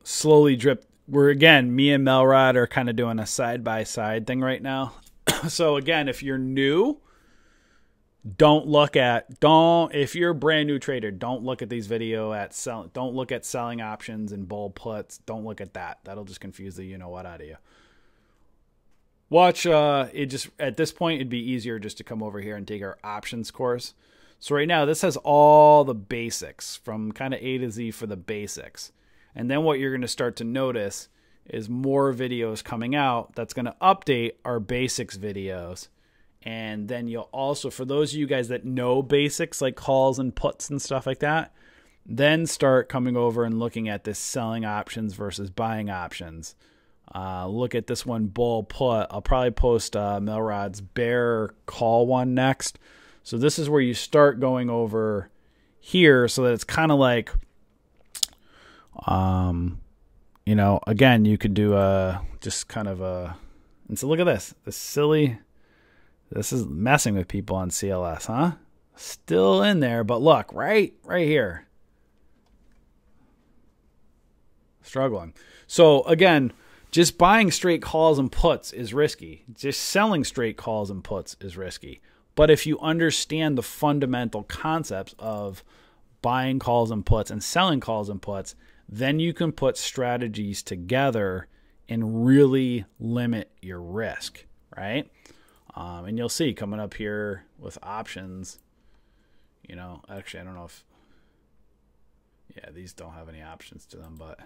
slowly drip. We're, again, me and Melrod are kind of doing a side-by-side thing right now. So, again, if you're new, if you're a brand new trader, don't look at these videos don't look at selling options and bull puts. Don't look at that. That'll just confuse the you-know-what out of you. Watch, at this point, it'd be easier just to come over here and take our options course. So right now, this has all the basics from kind of A to Z for the basics. And then what you're going to start to notice is more videos coming out that's going to update our basics videos. And then you'll also, for those of you guys that know basics like calls and puts and stuff like that, then start coming over and looking at this selling options versus buying options. Look at this one, bull put. I'll probably post Milrod's bear call one next. So this is where you start going over here so that it's kind of like, you know, again, you could do just kind of a, and so look at this, this is messing with people on CLS, huh? Still in there, but look, right here. Struggling. So again, just buying straight calls and puts is risky. Just selling straight calls and puts is risky. But if you understand the fundamental concepts of buying calls and puts and selling calls and puts, then you can put strategies together and really limit your risk, right? And you'll see coming up here with options, you know, actually, I don't know if, yeah, these don't have any options to them, but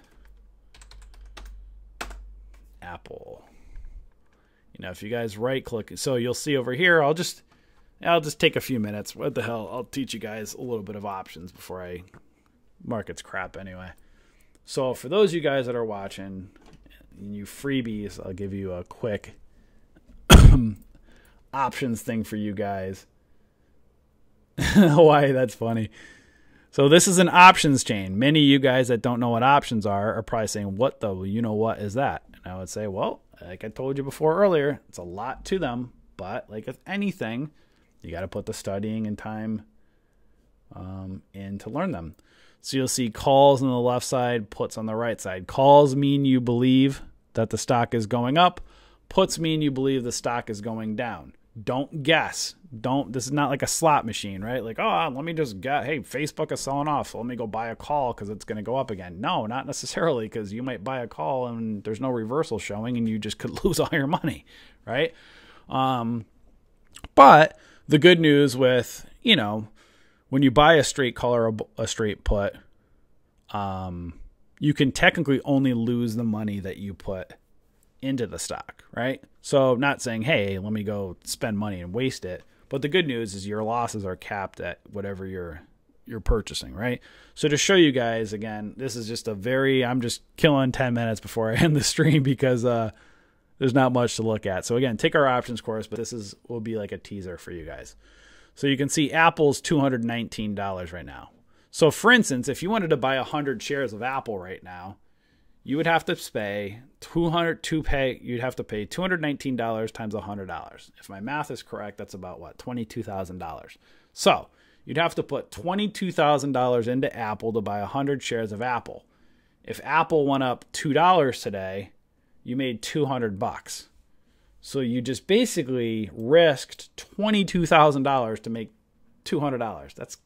Apple, you know, if you guys right click, so you'll see over here, I'll just take a few minutes. What the hell? I'll teach you guys a little bit of options before I market's crap anyway. So for those of you guys that are watching, you freebies, I'll give you a quick options thing for you guys. Why? That's funny. So this is an options chain. Many of you guys that don't know what options are probably saying, what the, you know, what is that? And I would say, well, like I told you before earlier, it's a lot to them, but like with anything, you got to put the studying and time in to learn them. So you'll see calls on the left side, puts on the right side. Calls mean you believe that the stock is going up. Puts mean you believe the stock is going down. Don't guess. This is not like a slot machine, right? Like, oh, let me just guess. Hey, Facebook is selling off, so let me go buy a call because it's going to go up again. No, not necessarily, because you might buy a call and there's no reversal showing and you just could lose all your money, right? But the good news with, you know, when you buy a straight call or a straight put, you can technically only lose the money that you put into the stock, right? So not saying, hey, let me go spend money and waste it. But the good news is your losses are capped at whatever you're purchasing, right? So to show you guys, again, this is just I'm just killing 10 minutes before I end the stream because there's not much to look at. So again, take our options course, but this will be like a teaser for you guys. So you can see Apple's $219 right now. So for instance, if you wanted to buy 100 shares of Apple right now, you would have to pay you'd have to pay $219 times $100. If my math is correct, that's about what? $22,000. So you'd have to put $22,000 into Apple to buy 100 shares of Apple. If Apple went up $2 today, you made $200. So you just basically risked $22,000 to make $200. It's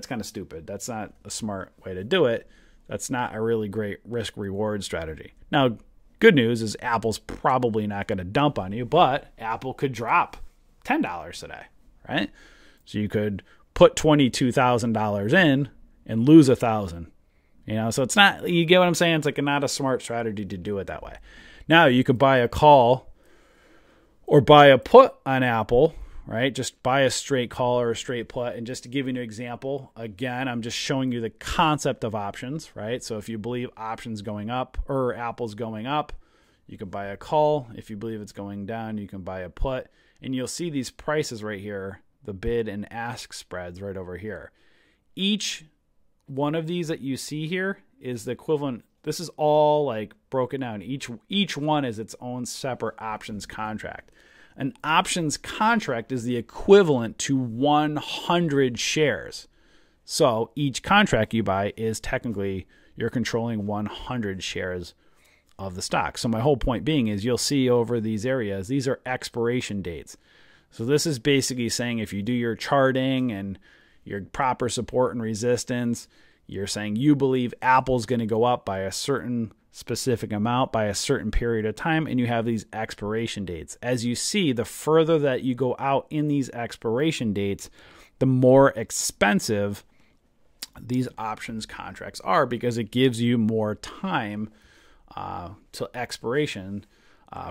kind of stupid. That's not a smart way to do it. That's not a really great risk-reward strategy. Now, good news is Apple's probably not going to dump on you, but Apple could drop $10 today, right? So you could put $22,000 in and lose $1,000. You know, so it's not, you get what I'm saying? It's like not a smart strategy to do it that way. Now, you could buy a call or buy a put on Apple, right? Just buy a straight call or a straight put. And just to give you an example, again, I'm just showing you the concept of options, right? So if you believe options going up or Apple's going up, you can buy a call. If you believe it's going down, you can buy a put. And you'll see these prices right here, the bid and ask spreads right over here. Each one of these that you see here is the equivalent. This is all like broken down. Each one is its own separate options contract. An options contract is the equivalent to 100 shares. So each contract you buy is technically you're controlling 100 shares of the stock. So my whole point being is you'll see over these areas, these are expiration dates. So this is basically saying if you do your charting and your proper support and resistance, you're saying you believe Apple's going to go up by a certain specific amount by a certain period of time, and you have these expiration dates. As you see, the further that you go out in these expiration dates, the more expensive these options contracts are, because it gives you more time till expiration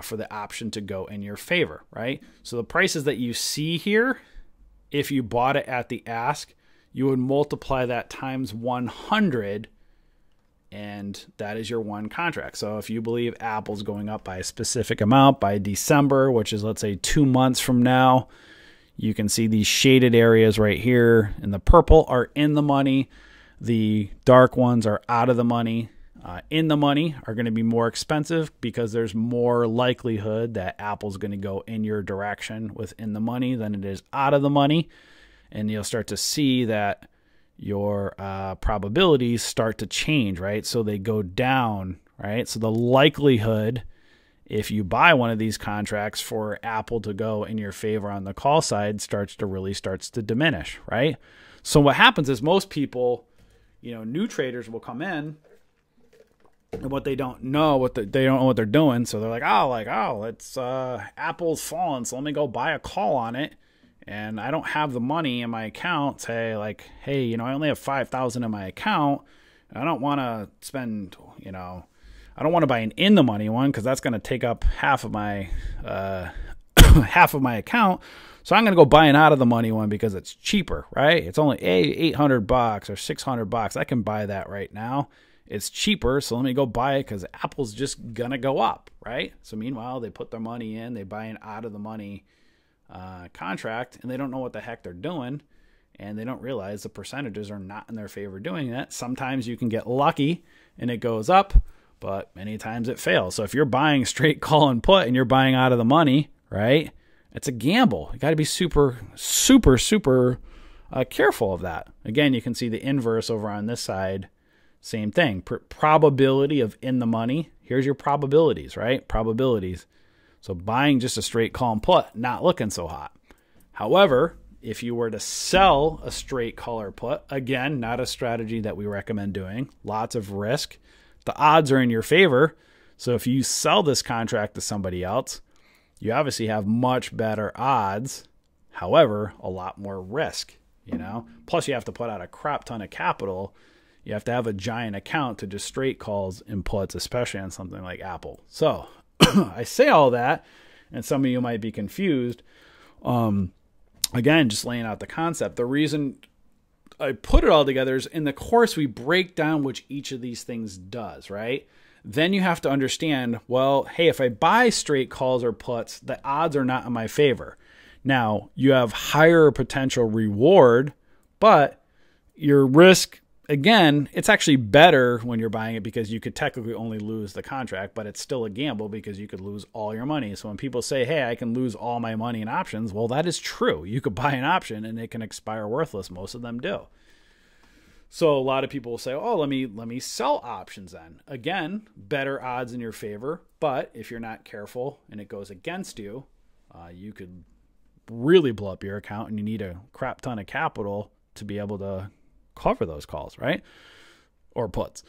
for the option to go in your favor, right? So the prices that you see here, if you bought it at the ask, you would multiply that times 100, and that is your one contract. So if you believe Apple's going up by a specific amount by December, which is, let's say, 2 months from now, you can see these shaded areas right here in the purple are in the money. The dark ones are out of the money. In the money are going to be more expensive because there's more likelihood that Apple's going to go in your direction within the money than it is out of the money. And you'll start to see that your probabilities start to change, right? So they go down, right? So the likelihood, if you buy one of these contracts, for Apple to go in your favor on the call side starts to diminish, right? So what happens is most people, new traders will come in, and what they don't know, they don't know what they're doing. So they're like, it's Apple's fallen, so let me go buy a call on it. And I don't have the money in my account. Say like, hey, I only have 5,000 in my account. I don't want to spend, I don't want to buy an in the money one because that's going to take up half of my half of my account. So I'm going to go buy an out of the money one because it's cheaper, right? It's only $800 or $600. I can buy that right now. It's cheaper, so let me go buy it because Apple's just going to go up, right? So meanwhile, they put their money in, they buy an out of the money contract, and they don't know what the heck they're doing, and they don't realize the percentages are not in their favor doing that. Sometimes you can get lucky and it goes up, but many times it fails. So if you're buying straight call and put and you're buying out of the money, right, it's a gamble. You got to be super, super, super careful of that. Again, you can see the inverse over on this side. Same thing. Probability of in the money. Here's your probabilities, right? Probabilities. So buying just a straight call and put, not looking so hot. However, if you were to sell a straight call or put, again, not a strategy that we recommend doing. Lots of risk. The odds are in your favor. So if you sell this contract to somebody else, you obviously have much better odds. However, a lot more risk, Plus you have to put out a crap ton of capital. You have to have a giant account to just straight calls and puts, especially on something like Apple. So I say all that, and some of you might be confused. Again, just laying out the concept. The reason I put it all together is in the course we break down which each of these things does, right? Then you have to understand, well, hey, if I buy straight calls or puts, the odds are not in my favor. Now, you have higher potential reward, but your risk, again, it's actually better when you're buying it because you could technically only lose the contract, but it's still a gamble because you could lose all your money. So when people say, hey, I can lose all my money in options, well, that is true. You could buy an option and it can expire worthless. Most of them do. So a lot of people will say, oh, let me sell options then. Again, better odds in your favor, but if you're not careful and it goes against you, you could really blow up your account and you need a crap ton of capital to be able to cover those calls, right? Or puts.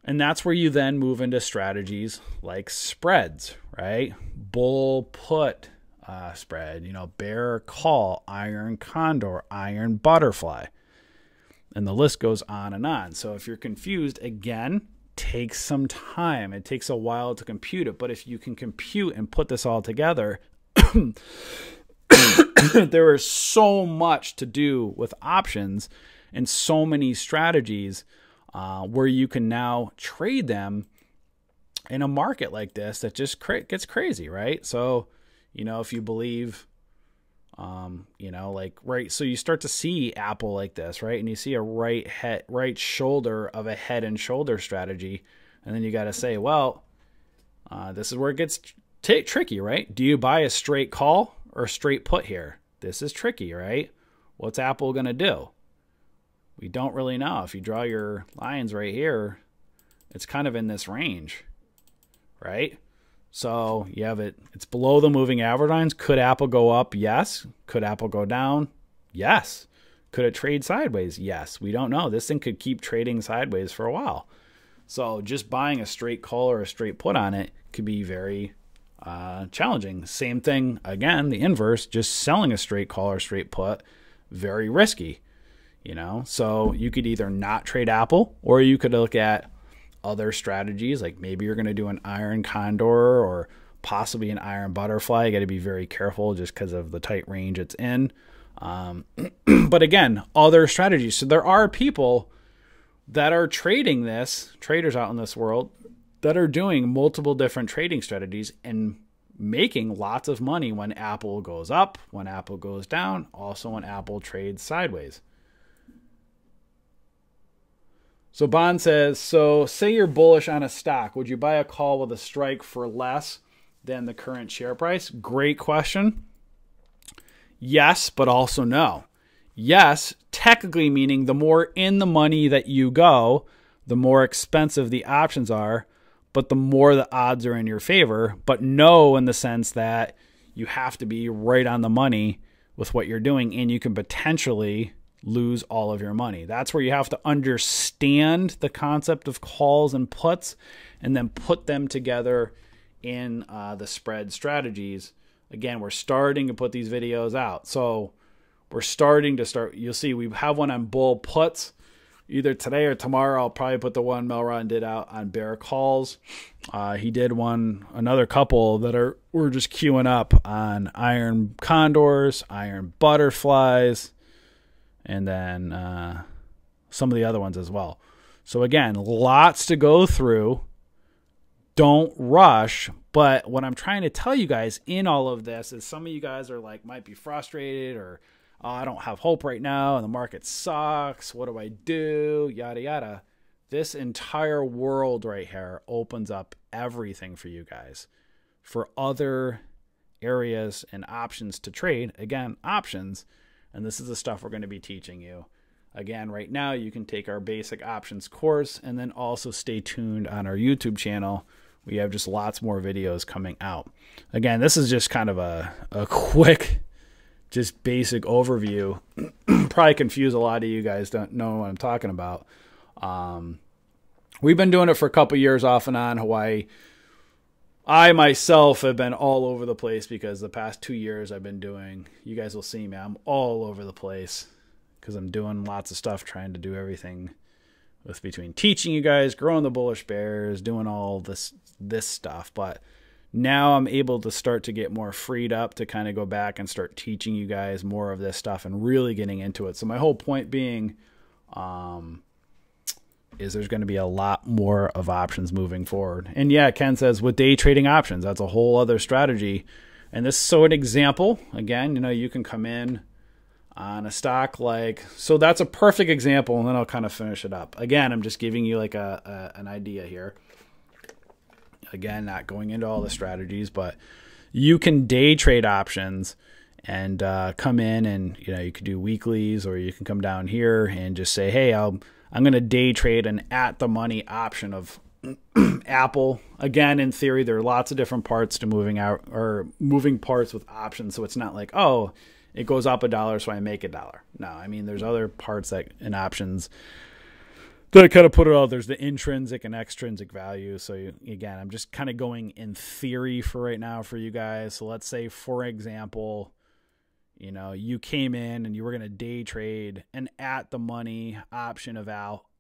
And that's where you then move into strategies like spreads, right? Bull put spread, bear call, iron condor, iron butterfly. And the list goes on and on. So if you're confused, again, takes some time. It takes a while to compute it. But if you can compute and put this all together, there is so much to do with options and so many strategies where you can now trade them in a market like this that just gets crazy, right? So, if you believe, right. So you start to see Apple like this, right? And you see a right shoulder of a head and shoulder strategy. And then you got to say, well, this is where it gets tricky, right? Do you buy a straight call or a straight put here? This is tricky, right? What's Apple going to do? We don't really know. If you draw your lines right here, it's kind of in this range, right? So you have it's below the moving average lines. Could Apple go up? Yes. Could Apple go down? Yes. Could it trade sideways? Yes. We don't know. This thing could keep trading sideways for a while. So just buying a straight call or a straight put on it could be very challenging. Same thing, again, the inverse, just selling a straight call or straight put, very risky. you know? So you could either not trade Apple, or you could look at other strategies. Like maybe you're going to do an iron condor or possibly an iron butterfly. You got to be very careful just because of the tight range it's in. But again, other strategies. So there are people that are trading this, traders out in this world, that are doing multiple different trading strategies and making lots of money when Apple goes up, when Apple goes down, also when Apple trades sideways. So Bond says, so say you're bullish on a stock. Would you buy a call with a strike for less than the current share price? Great question. Yes, but also no. Yes, technically meaning the more in the money that you go, the more expensive the options are, but the more the odds are in your favor. But no, in the sense that you have to be right on the money with what you're doing, and you can potentially lose all of your money. That's where you have to understand the concept of calls and puts and then put them together in the spread strategies. Again, we're starting to put these videos out. So we're you'll see we have one on bull puts. Either today or tomorrow, I'll probably put the one Melron did out on bear calls. He did another couple that we're just queuing up on iron condors, iron butterflies, and then some of the other ones as well. So again, lots to go through. Don't rush. But what I'm trying to tell you guys in all of this is some of you guys are like, might be frustrated or, oh, I don't have hope right now and the market sucks. What do I do? Yada, yada. This entire world right here opens up everything for you guys for other areas and options to trade. Again, options. And this is the stuff we're going to be teaching you. Again, right now you can take our basic options course and then also stay tuned on our YouTube channel. We have just lots more videos coming out. Again, this is just kind of a quick, just basic overview. Probably confuse a lot of you guys, don't know what I'm talking about. We've been doing it for a couple years off and on. Hawaii. I myself have been all over the place because the past 2 years I've been doing, you guys will see me, I'm all over the place because I'm doing lots of stuff, trying to do everything with between teaching you guys, growing the Bullish Bears, doing all this stuff. But now I'm able to start to get more freed up to kind of go back and start teaching you guys more of this stuff and really getting into it. So my whole point being is there's going to be a lot more of options moving forward. And yeah, Ken says with day trading options, that's a whole other strategy. And this is so an example. Again, you know, you can come in on a stock like, so that's a perfect example, and then I'll kind of finish it up. Again, I'm just giving you like an idea here. Again, not going into all the strategies, but you can day trade options and come in and, you know, you could do weeklies, or you can come down here and just say, hey, I'm going to day trade an at the money option of Apple. Again, in theory, there are lots of different parts to moving parts with options. So it's not like, oh, it goes up $1, so I make $1. No, I mean, there's other parts that in options that kind of put it all. There's the intrinsic and extrinsic value. So again, I'm just kind of going in theory for right now for you guys. So let's say, for example, you know, you came in and you were going to day trade an at the money option of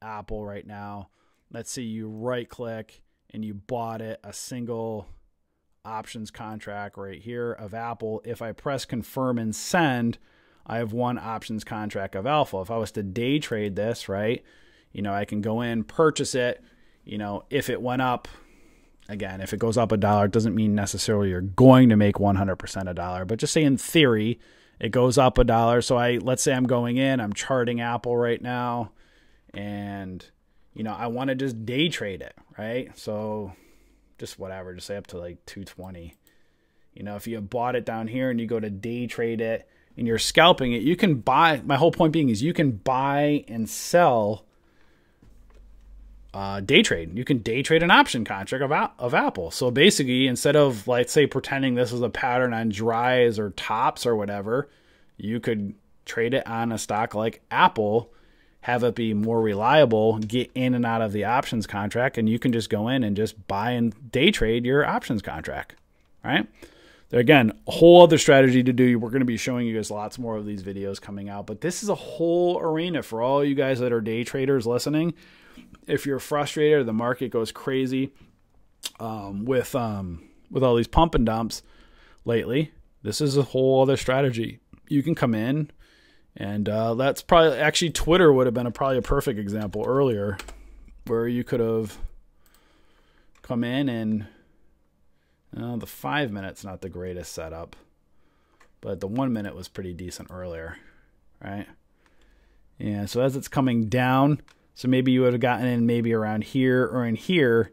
Apple right now. Let's say you right click and you bought it, a single options contract right here of Apple. If I press confirm and send, I have one options contract of Alpha. If I was to day trade this, right, you know, I can go in, purchase it. You know, if it went up, again, if it goes up $1, it doesn't mean necessarily you're going to make 100% $1, but just say in theory, it goes up $1. So let's say I'm going in, I'm charting Apple right now, and, you know, I want to just day trade it, right? So just whatever, just say up to like 220. You know, if you bought it down here and you go to day trade it and you're scalping it, you can buy, my whole point being is you can buy and sell day trade. You can day trade an option contract of Apple. So basically, instead of, let's say, pretending this is a pattern on dries or tops or whatever, you could trade it on a stock like Apple, have it be more reliable, get in and out of the options contract, and you can just go in and just buy and day trade your options contract, right? Again, a whole other strategy to do. We're going to be showing you guys lots more of these videos coming out, but this is a whole arena for all you guys that are day traders listening. If you're frustrated, the market goes crazy with all these pump and dumps lately. This is a whole other strategy. You can come in, and that's probably actually Twitter would have been probably a perfect example earlier, where you could have come in and the 5 minutes not the greatest setup, but the 1 minute was pretty decent earlier, right? And so as it's coming down, so maybe you would have gotten in maybe around here or in here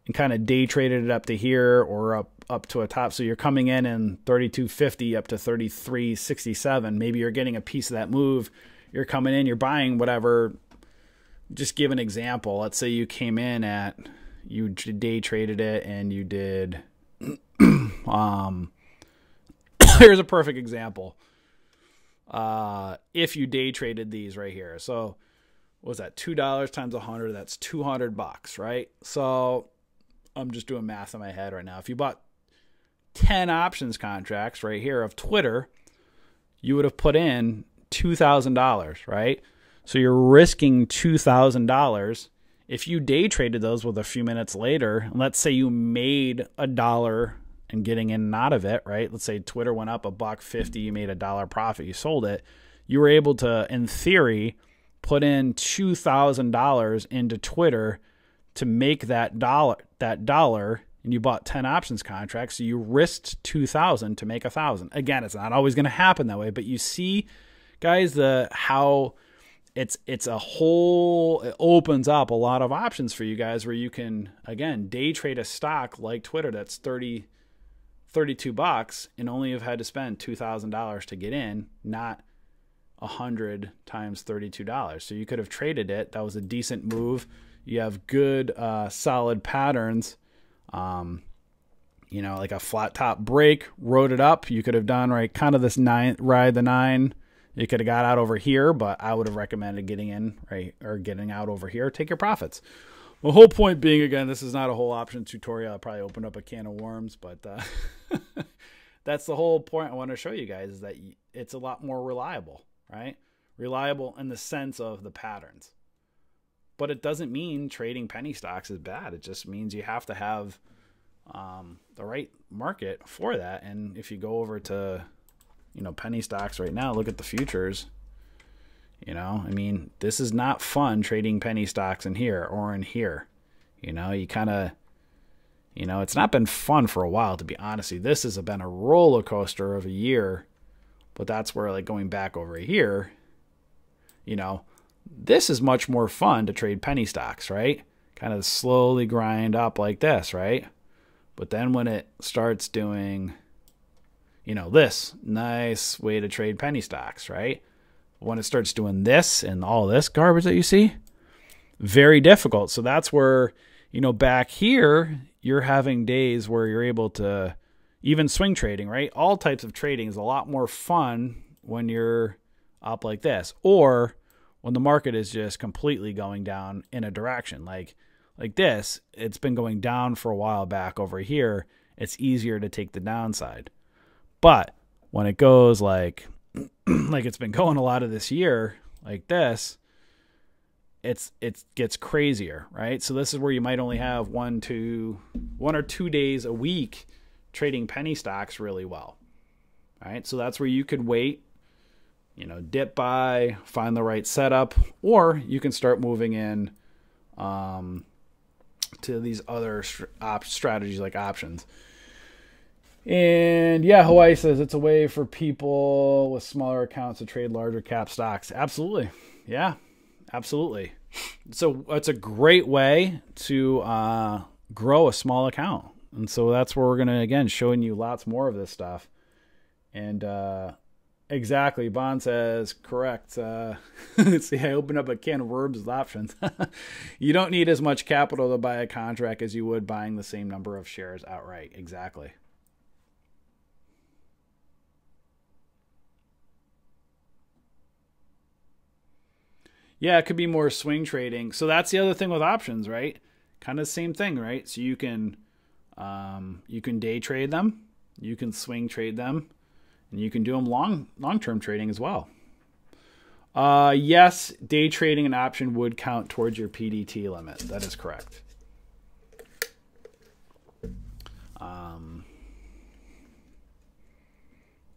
and kind of day traded it up to here or up to a top. So you're coming in 32.50 up to 33.67. Maybe you're getting a piece of that move. You're coming in, you're buying whatever. Just give an example. Let's say you came in at, you day traded it and you did, here's a perfect example. If you day traded these right here. So what was that? $2 times 100, that's $200, right? So I'm just doing math in my head right now. If you bought 10 options contracts right here of Twitter, you would have put in $2,000, right? So you're risking $2,000. If you day traded those with a few minutes later, let's say you made $1 and getting in and out of it, right? Let's say Twitter went up $1.50, you made $1 profit, you sold it. You were able to, in theory, put in $2,000 into Twitter to make that dollar, and you bought 10 options contracts, so you risked $2,000 to make $1,000. Again, it's not always going to happen that way, but you see, guys, how it's a whole, it opens up a lot of options for you guys where you can, again, day trade a stock like Twitter that's $32 and only have had to spend $2,000 to get in, not 100 times $32. So you could have traded it. That was a decent move. You have good, solid patterns. You know, like a flat top break, rode it up. You could have done right, kind of this ride the 9. You could have got out over here, but I would have recommended getting in, right, or getting out over here. Take your profits. The whole point being, again, this is not a whole option tutorial. I probably opened up a can of worms, but that's the whole point I want to show you guys, is that it's a lot more reliable, right? Reliable in the sense of the patterns. But it doesn't mean trading penny stocks is bad. It just means you have to have the right market for that. And if you go over to, you know, penny stocks right now, look at the futures. You know, I mean, this is not fun trading penny stocks in here or in here. You know, you kind of, you know, it's not been fun for a while, to be honest. This has been a roller coaster of a year. But that's where, like, going back over here, you know, this is much more fun to trade penny stocks, right? Kind of slowly grind up like this, right? But then when it starts doing, you know, this, nice way to trade penny stocks, right? When it starts doing this and all this garbage that you see, very difficult. So that's where, you know, back here, you're having days where you're able to, even swing trading, right? All types of trading is a lot more fun when you're up like this, or when the market is just completely going down in a direction like this. It's been going down for a while back over here. It's easier to take the downside. But when it goes like it's been going a lot of this year like this, it gets crazier, right? So this is where you might only have one or two days a week trading penny stocks really well, right? So that's where you could wait, you know, dip buy, find the right setup, or you can start moving in to these other strategies like options. And yeah, Hawaii says it's a way for people with smaller accounts to trade larger cap stocks. Absolutely. Yeah, absolutely. So it's a great way to grow a small account. And so that's where we're going to, again, showing you lots more of this stuff. And exactly, Bond says, correct. See, I opened up a can of worms with options. You don't need as much capital to buy a contract as you would buying the same number of shares outright. Exactly. Yeah, it could be more swing trading. So that's the other thing with options, right? Kind of the same thing, right? So you can day trade them, you can swing trade them, and you can do them long-term trading as well. Yes, day trading an option would count towards your PDT limit. That is correct.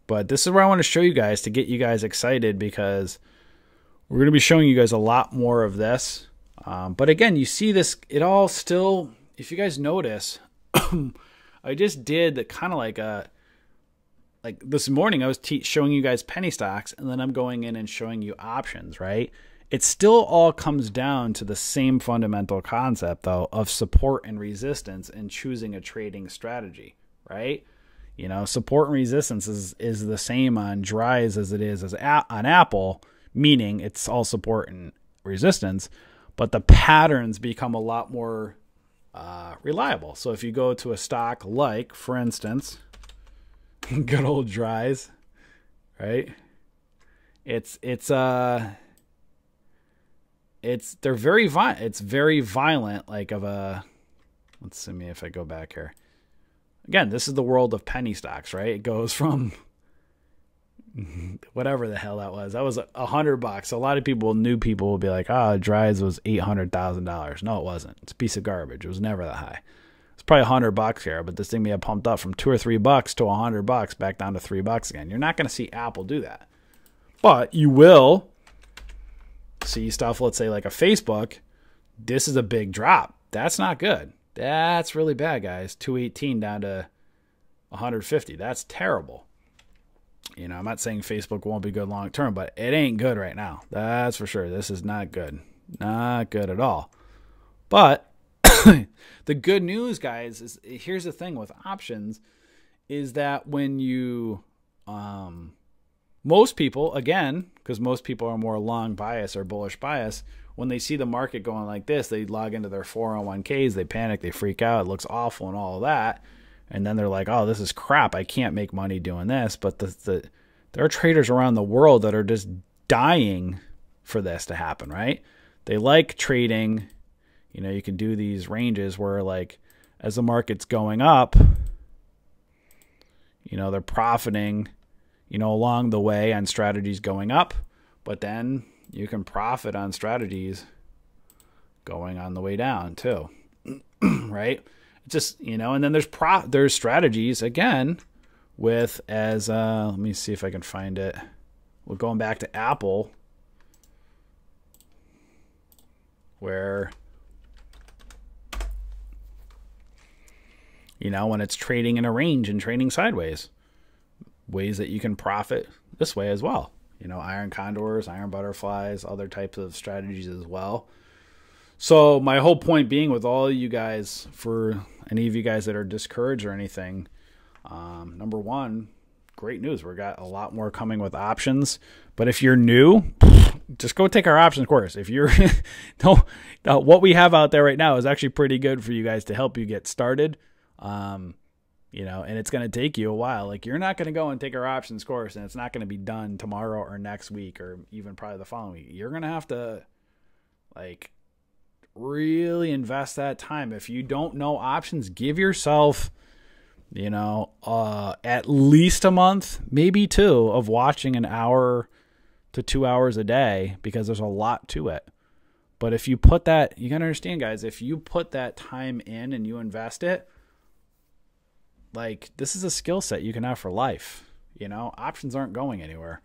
But this is where I want to show you guys to get you guys excited, because we're going to be showing you guys a lot more of this. But again, you see this, it all still, if you guys notice, I just did the kind of like this morning I was showing you guys penny stocks, and then I'm going in and showing you options, right? It still all comes down to the same fundamental concept, though, of support and resistance and choosing a trading strategy, right? You know, support and resistance is the same on dries as it is on Apple, meaning it's all support and resistance, but the patterns become a lot more reliable. So if you go to a stock like, for instance, good old dries, right? They're very violent, like of a, let's see if I go back here. Again, this is the world of penny stocks, right? It goes from whatever the hell that was. That was $100. A lot of new people will be like, oh, dries was $800,000. No, it wasn't. It's a piece of garbage. It was never that high. It's probably $100 here, but this thing may have pumped up from $2 or $3 to $100 back down to $3 again. You're not going to see Apple do that, but you will see stuff, let's say like a Facebook. This is a big drop. That's not good. That's really bad, guys. 218 down to 150. That's terrible. You know, I'm not saying Facebook won't be good long term, but it ain't good right now. That's for sure. This is not good. Not good at all. But the good news, guys, is here's the thing with options, is that when you most people, again, because most people are more long bias or bullish bias, when they see the market going like this, they log into their 401ks, they panic, they freak out, it looks awful and all of that. And then they're like, oh, this is crap. I can't make money doing this. But there are traders around the world that are just dying for this to happen, right? They like trading. You know, you can do these ranges where, like, as the market's going up, you know, they're profiting, you know, along the way on strategies going up. But then you can profit on strategies going on the way down too, right? Just, you know, and then there's strategies again with let me see if I can find it. We're going back to Apple, where, you know, when it's trading in a range and trading sideways, ways that you can profit this way as well. You know, iron condors, iron butterflies, other types of strategies as well. So my whole point being with all you guys, for any of you guys that are discouraged or anything, number one, great news. We got a lot more coming with options. But if you're new, just go take our options course. If you're, what we have out there right now is actually pretty good for you guys to help you get started. You know, and it's going to take you a while. Like, you're not going to go and take our options course and it's not going to be done tomorrow or next week or even probably the following week. You're going to have to, like, really invest that time. If you don't know options, give yourself, you know, at least a month, maybe 2, of watching 1 hour to 2 hours a day, because there's a lot to it. But if you put that, you got to understand, guys, if you put that time in and you invest it, like, this is a skill set you can have for life. You know, options aren't going anywhere,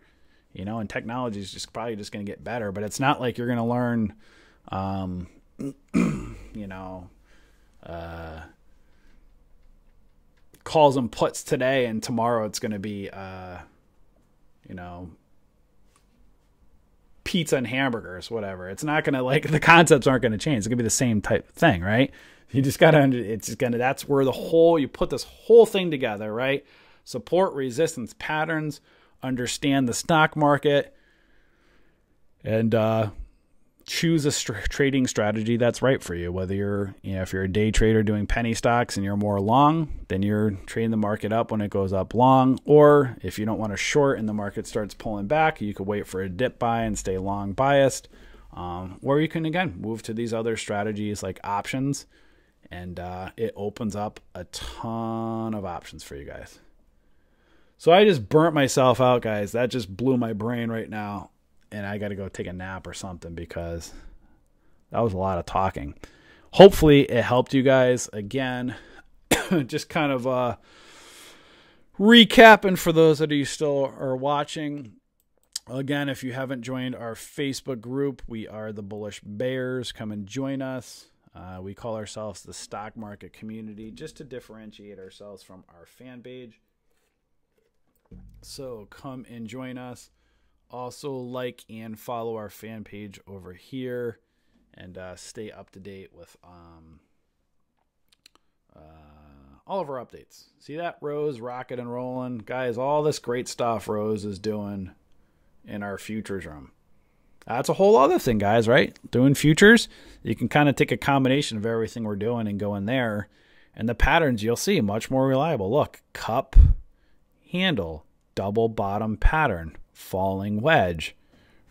you know, and technology is just probably just going to get better, but it's not like you're going to learn, you know, calls and puts today and tomorrow it's going to be, you know, pizza and hamburgers, whatever. It's not going to, like, the concepts aren't going to change. It's going to be the same type of thing, right? You just got to, it's just going to, that's where you put this whole thing together, right? Support, resistance, patterns, understand the stock market, and choose a trading strategy that's right for you. Whether you're, you know, if you're a day trader doing penny stocks and you're more long, then you're trading the market up when it goes up long. Or if you don't want to short and the market starts pulling back, you could wait for a dip buy and stay long biased. Or you can, again, move to these other strategies like options. And it opens up a ton of options for you guys. So I just burnt myself out, guys. That just blew my brain right now. And I got to go take a nap or something because that was a lot of talking. Hopefully it helped you guys. Again, just kind of recapping for those that you still are watching. Again, if you haven't joined our Facebook group, we are the Bullish Bears. Come and join us. We call ourselves the stock market community just to differentiate ourselves from our fan page. So come and join us. Also like and follow our fan page over here and stay up to date with all of our updates. See that? Rose rocking and rolling. Guys, all this great stuff Rose is doing in our futures room. That's a whole other thing, guys, right? Doing futures, you can kind of take a combination of everything we're doing and go in there. And the patterns you'll see much more reliable. Look, cup, handle, double bottom pattern, falling wedge,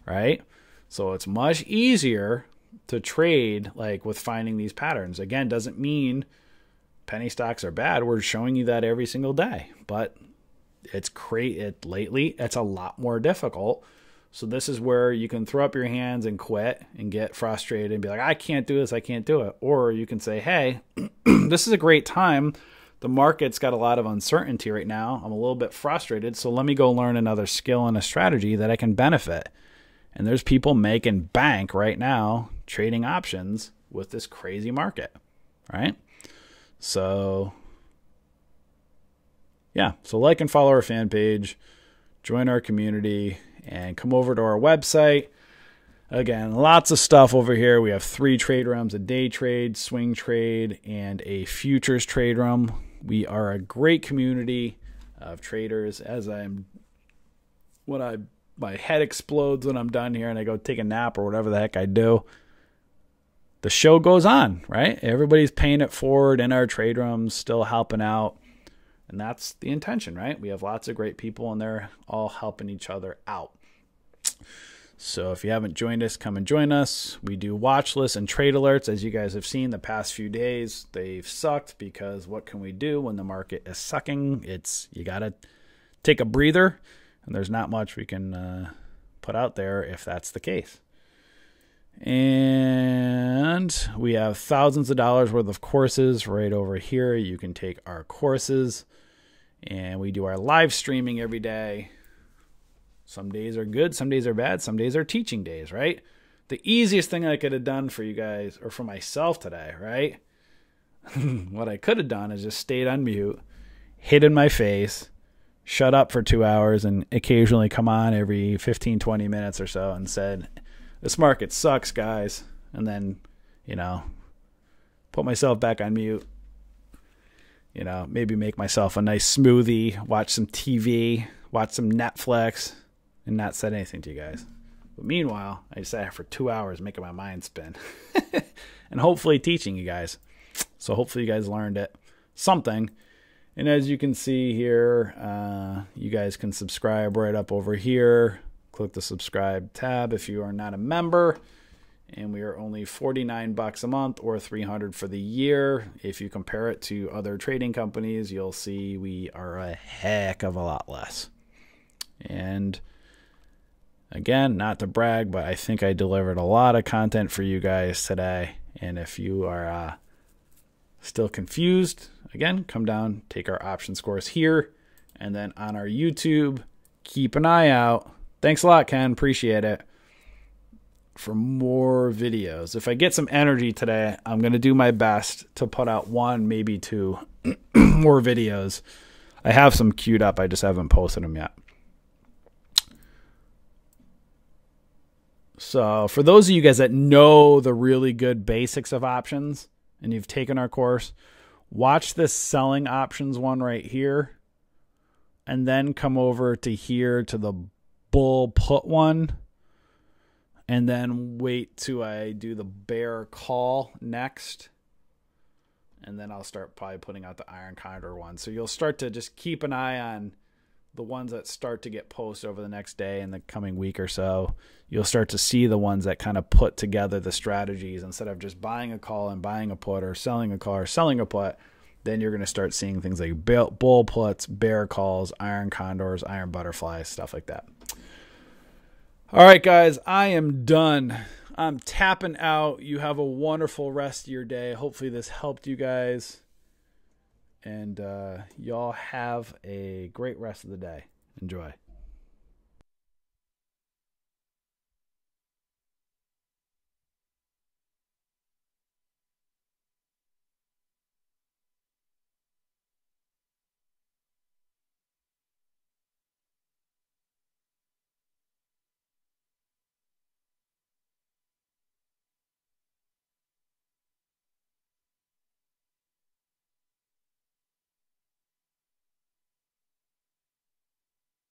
right? So it's much easier to trade like with finding these patterns. Again, doesn't mean penny stocks are bad. We're showing you that every single day, but lately it's a lot more difficult. So this is where you can throw up your hands and quit and get frustrated and be like, I can't do this, I can't do it. Or you can say, hey, this is a great time. The market's got a lot of uncertainty right now. I'm a little bit frustrated, so let me go learn another skill and a strategy that I can benefit. And there's people making bank right now trading options with this crazy market, right? So yeah, so like and follow our fan page, join our community, and come over to our website. Again, lots of stuff over here. We have 3 trade rooms, a day trade, swing trade, and a futures trade room. We are a great community of traders. My head explodes when I'm done here and I go take a nap or whatever the heck I do, the show goes on, right? Everybody's paying it forward in our trade rooms, still helping out. And that's the intention, right? We have lots of great people in there all helping each other out. So if you haven't joined us, come and join us. We do watch lists and trade alerts. As you guys have seen the past few days, they've sucked because what can we do when the market is sucking? You got to take a breather, and there's not much we can put out there if that's the case. And we have thousands of dollars worth of courses right over here. You can take our courses, and we do our live streaming every day. Some days are good, some days are bad, some days are teaching days, right? The easiest thing I could have done for you guys, or for myself today, right? What I could have done is just stayed on mute, hid in my face, shut up for 2 hours, and occasionally come on every 15, 20 minutes or so and said, this market sucks, guys. And then, put myself back on mute. Maybe make myself a nice smoothie, watch some TV, watch some Netflix, and not said anything to you guys. But meanwhile, I just sat here for 2 hours making my mind spin. And hopefully teaching you guys. So hopefully you guys learned something. And as you can see here, you guys can subscribe right up over here. Click the subscribe tab if you are not a member. And we are only $49 a month or $300 for the year. If you compare it to other trading companies, you'll see we are a heck of a lot less. And again, not to brag, but I think I delivered a lot of content for you guys today. And if you are still confused, again, come down, take our options course here. And then on our YouTube, keep an eye out. Thanks a lot, Ken. Appreciate it. For more videos. If I get some energy today, I'm going to do my best to put out 1, maybe 2 more videos. I have some queued up. I just haven't posted them yet. So for those of you guys that know the really good basics of options and you've taken our course, watch this selling options one right here and then come over to here to the bull put one, and then wait till I do the bear call next, and then I'll start probably putting out the iron condor one. So you'll start to just keep an eye on the ones that start to get posted over the next day in the coming week or so. You'll start to see the ones that kind of put together the strategies instead of just buying a call and buying a put, or selling a call or selling a put. then you're going to start seeing things like bull puts, bear calls, iron condors, iron butterflies, stuff like that. All right, guys, I am done. I'm tapping out. You have a wonderful rest of your day. Hopefully this helped you guys. And y'all have a great rest of the day. Enjoy.